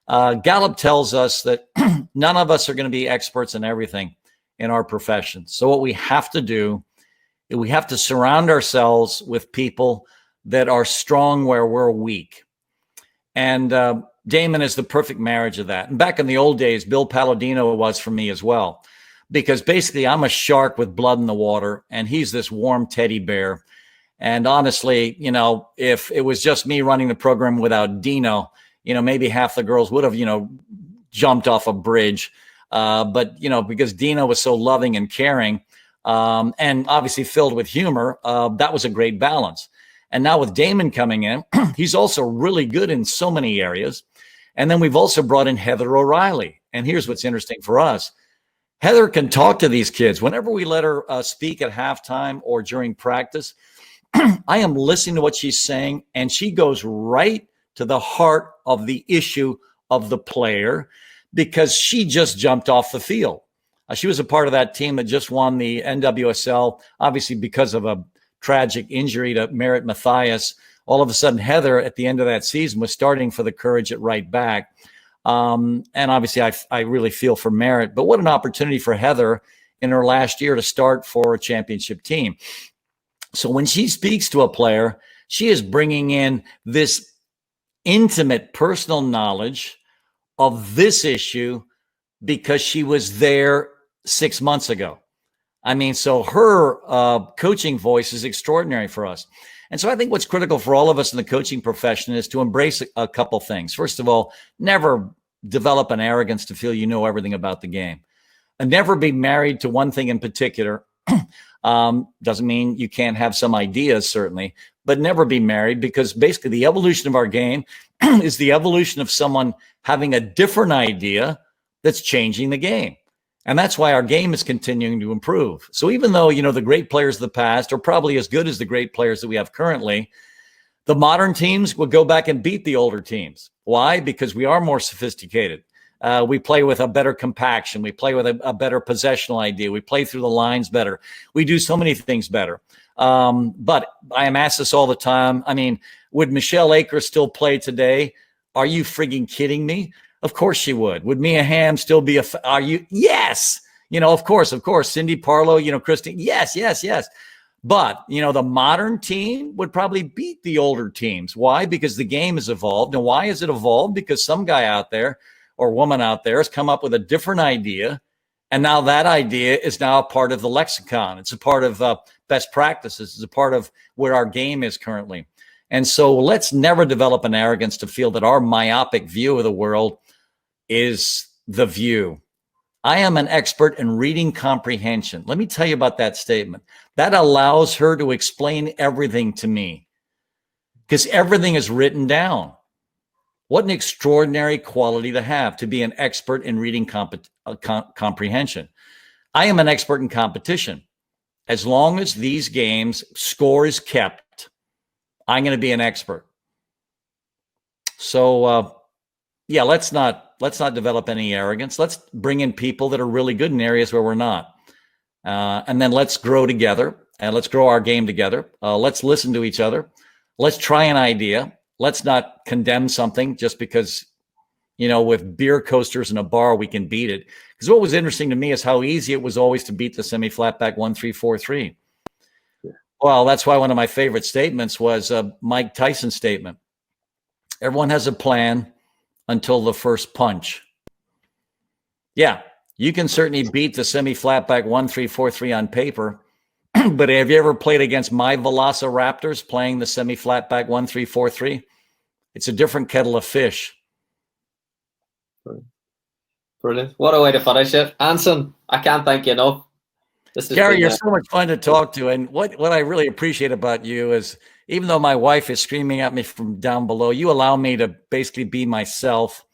Gallup tells us that none of us are going to be experts in everything in our profession. So what we have to do is we have to surround ourselves with people that are strong where we're weak. And Damon is the perfect marriage of that. And back in the old days, Bill Palladino was for me as well, because basically I'm a shark with blood in the water and he's this warm teddy bear. And honestly, if it was just me running the program without Dino, maybe half the girls would have, jumped off a bridge. But because Dino was so loving and caring, and obviously filled with humor, that was a great balance. And now with Damon coming in, he's also really good in so many areas. And then we've also brought in Heather O'Reilly. And here's what's interesting for us. Heather can talk to these kids. Whenever we let her speak at halftime or during practice, I am listening to what she's saying, and she goes right to the heart of the issue of the player because she just jumped off the field. She was a part of that team that just won the NWSL, obviously because of a tragic injury to Merritt Mathias. All of a sudden, Heather, at the end of that season, was starting for the Courage at right back. And obviously, I really feel for Merritt. But what an opportunity for Heather in her last year to start for a championship team. So when she speaks to a player, she is bringing in this intimate personal knowledge of this issue because she was there 6 months ago. I mean, so her coaching voice is extraordinary for us. And so I think what's critical for all of us in the coaching profession is to embrace a couple things. First of all, never develop an arrogance to feel you know everything about the game. And never be married to one thing in particular. Doesn't mean you can't have some ideas, certainly, but never be married, because basically the evolution of our game is the evolution of someone having a different idea that's changing the game. And that's why our game is continuing to improve. So even though, the great players of the past are probably as good as the great players that we have currently, the modern teams will go back and beat the older teams. Why? Because we are more sophisticated. We play with a better compaction. We play with a better possessional idea. We play through the lines better. We do so many things better. But I am asked this all the time. I mean, would Michelle Akers still play today? Are you frigging kidding me? Of course she would. Would Mia Hamm still be are you? Yes. Of course. Cindy Parlow, Christine. Yes. But, the modern team would probably beat the older teams. Why? Because the game has evolved. And why has it evolved? Because some guy out there or woman out there has come up with a different idea. And now that idea is now a part of the lexicon. It's a part of best practices. It's a part of where our game is currently. And so let's never develop an arrogance to feel that our myopic view of the world is the view. I am an expert in reading comprehension. Let me tell you about that statement. That allows her to explain everything to me because everything is written down. What an extraordinary quality to have, to be an expert in reading comprehension. I am an expert in competition. As long as these games score is kept, I'm going to be an expert. So, let's not develop any arrogance. Let's bring in people that are really good in areas where we're not. And then let's grow together, and let's grow our game together. Let's listen to each other. Let's try an idea. Let's not condemn something just because, with beer coasters in a bar, we can beat it. Because what was interesting to me is how easy it was always to beat the semi-flatback 1-3-4-3. Yeah. Well, that's why one of my favorite statements was Mike Tyson's statement. Everyone has a plan until the first punch. Yeah, you can certainly beat the semi-flatback 1-3-4-3 on paper, but have you ever played against my Velociraptors playing the semi-flatback 1-3-4-3? It's a different kettle of fish. Brilliant. What a way to finish it. Anson, I can't thank you enough. Gary, you're so much fun to talk to. And what I really appreciate about you is, even though my wife is screaming at me from down below, you allow me to basically be myself.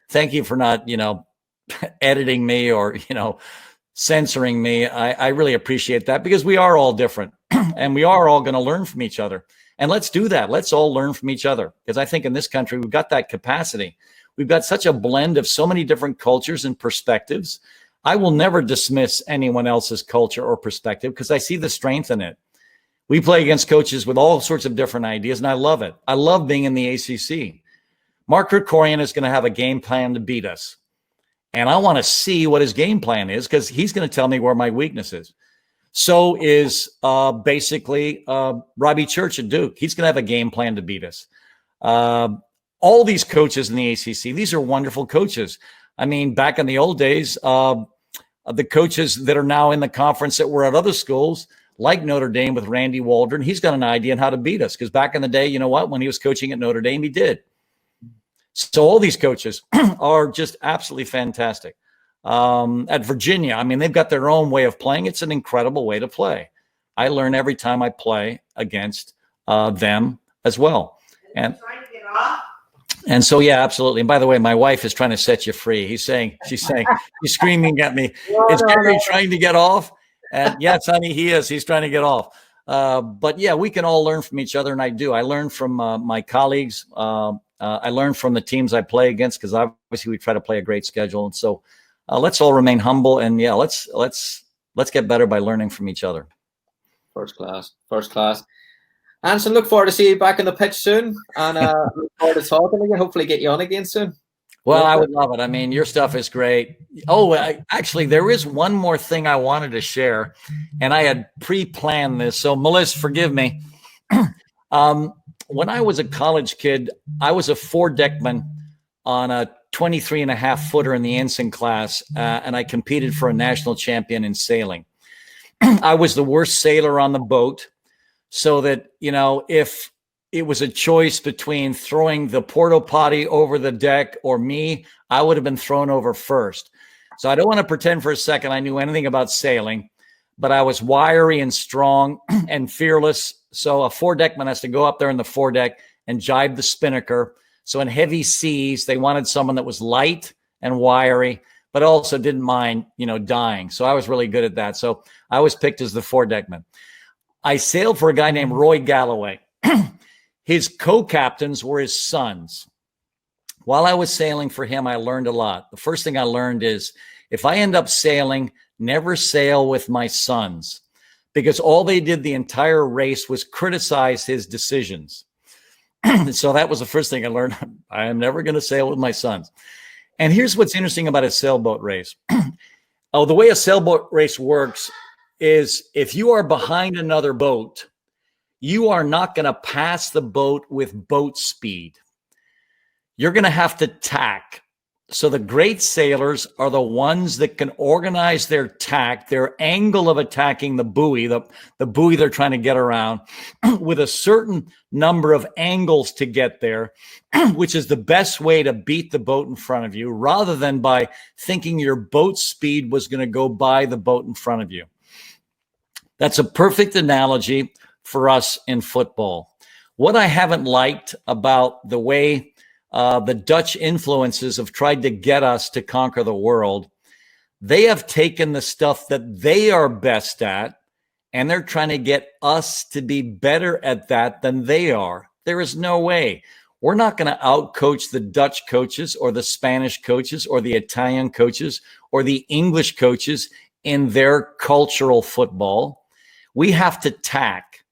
Thank you for not, editing me or, censoring me. I really appreciate that, because we are all different and we are all going to learn from each other. And let's do that. Let's all learn from each other, because I think in this country, we've got that capacity. We've got such a blend of so many different cultures and perspectives. I will never dismiss anyone else's culture or perspective, because I see the strength in it. We play against coaches with all sorts of different ideas, and I love it. I love being in the ACC. Mark Krikorian is going to have a game plan to beat us. And I want to see what his game plan is, because he's going to tell me where my weakness is. So is basically Robbie Church at Duke. He's going to have a game plan to beat us. All these coaches in the ACC, these are wonderful coaches. I mean, back in the old days, the coaches that are now in the conference that were at other schools, like Notre Dame with Randy Waldron, he's got an idea on how to beat us. Because back in the day, you know what? When he was coaching at Notre Dame, he did. So all these coaches are just absolutely fantastic. At Virginia, I mean, they've got their own way of playing. It's an incredible way to play. I learn every time I play against them as well. And so, yeah, absolutely. And by the way, my wife is trying to set you free. She's screaming at me. Is Gary trying to get off? And yes, honey, he is. He's trying to get off. But yeah, we can all learn from each other. And I do. I learn from my colleagues. I learn from the teams I play against, because obviously we try to play a great schedule. And so let's all remain humble. And yeah, let's get better by learning from each other. First class. Anson, look forward to see you back in the pitch soon, and look forward to talking again. Hopefully get you on again soon. Well, I would love it. I mean, your stuff is great. Oh, actually, there is one more thing I wanted to share, and I had pre-planned this. So, Melissa, forgive me. When I was a college kid, I was a four-deckman on a 23.5-footer in the Anson class, and I competed for a national champion in sailing. I was the worst sailor on the boat. So that, if it was a choice between throwing the porta potty over the deck or me, I would have been thrown over first. So I don't want to pretend for a second I knew anything about sailing, but I was wiry and strong and fearless. So a four-deckman has to go up there in the foredeck and jibe the spinnaker. So in heavy seas, they wanted someone that was light and wiry, but also didn't mind, dying. So I was really good at that. So I was picked as the four-deckman. I sailed for a guy named Roy Galloway. His co-captains were his sons. While I was sailing for him, I learned a lot. The first thing I learned is, if I end up sailing, never sail with my sons, because all they did the entire race was criticize his decisions. So that was the first thing I learned. I am never going to sail with my sons. And here's what's interesting about a sailboat race. The way a sailboat race works is, if you are behind another boat, you are not going to pass the boat with boat speed. You're going to have to tack. So the great sailors are the ones that can organize their tack, their angle of attacking the buoy, the buoy they're trying to get around, with a certain number of angles to get there, which is the best way to beat the boat in front of you, rather than by thinking your boat speed was going to go by the boat in front of you. That's a perfect analogy for us in football. What I haven't liked about the way the Dutch influences have tried to get us to conquer the world, they have taken the stuff that they are best at, and they're trying to get us to be better at that than they are. There is no way. We're not going to outcoach the Dutch coaches or the Spanish coaches or the Italian coaches or the English coaches in their cultural football. We have to tack.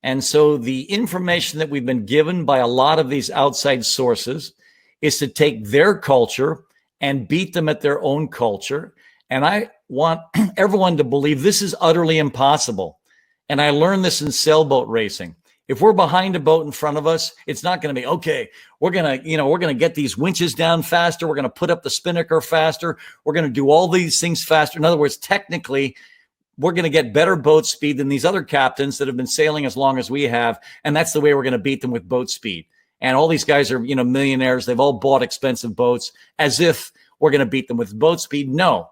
And so the information that we've been given by a lot of these outside sources is to take their culture and beat them at their own culture. And I want everyone to believe this is utterly impossible. And I learned this in sailboat racing. If we're behind a boat in front of us, it's not going to be, okay, we're going to get these winches down faster. We're going to put up the spinnaker faster. We're going to do all these things faster. In other words, technically, we're going to get better boat speed than these other captains that have been sailing as long as we have. And that's the way we're going to beat them, with boat speed. And all these guys are, millionaires. They've all bought expensive boats, as if we're going to beat them with boat speed. No,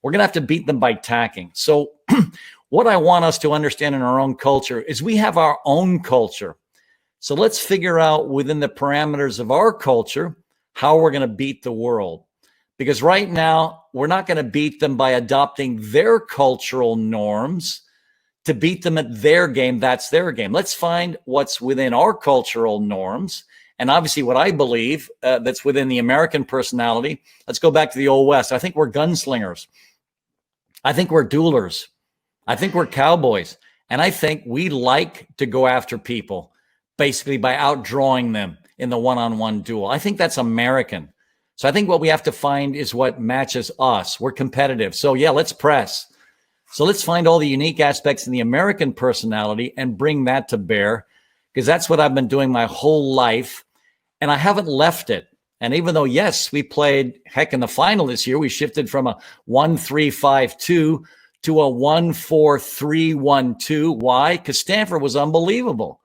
we're going to have to beat them by tacking. So what I want us to understand in our own culture is we have our own culture. So let's figure out within the parameters of our culture how we're going to beat the world. Because right now, we're not going to beat them by adopting their cultural norms to beat them at their game. That's their game. Let's find what's within our cultural norms. And obviously what I believe that's within the American personality. Let's go back to the Old West. I think we're gunslingers. I think we're duelers. I think we're cowboys. And I think we like to go after people basically by outdrawing them in the one-on-one duel. I think that's American. So I think what we have to find is what matches us. We're competitive. So yeah, let's press. So let's find all the unique aspects in the American personality and bring that to bear, because that's what I've been doing my whole life. And I haven't left it. And even though, yes, we played in the final this year, we shifted from a 1-3-5-2 to a 1-4-3-1-2. Why? Because Stanford was unbelievable.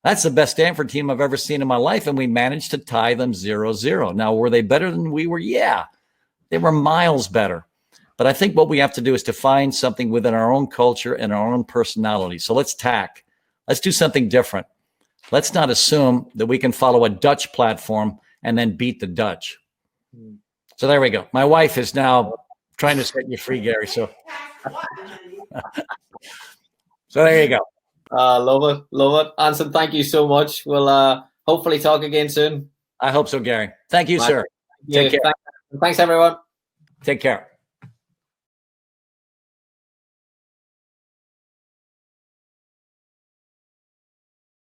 That's the best Stanford team I've ever seen in my life. And we managed to tie them 0-0. Now, were they better than we were? Yeah, they were miles better. But I think what we have to do is to find something within our own culture and our own personality. So let's tack. Let's do something different. Let's not assume that we can follow a Dutch platform and then beat the Dutch. So there we go. My wife is now trying to set you free, Gary. So there you go. Love it. Love it. Anson, thank you so much. We'll hopefully talk again soon. I hope so, Gary. Thank you, sir. Take care. Thanks, everyone. Take care.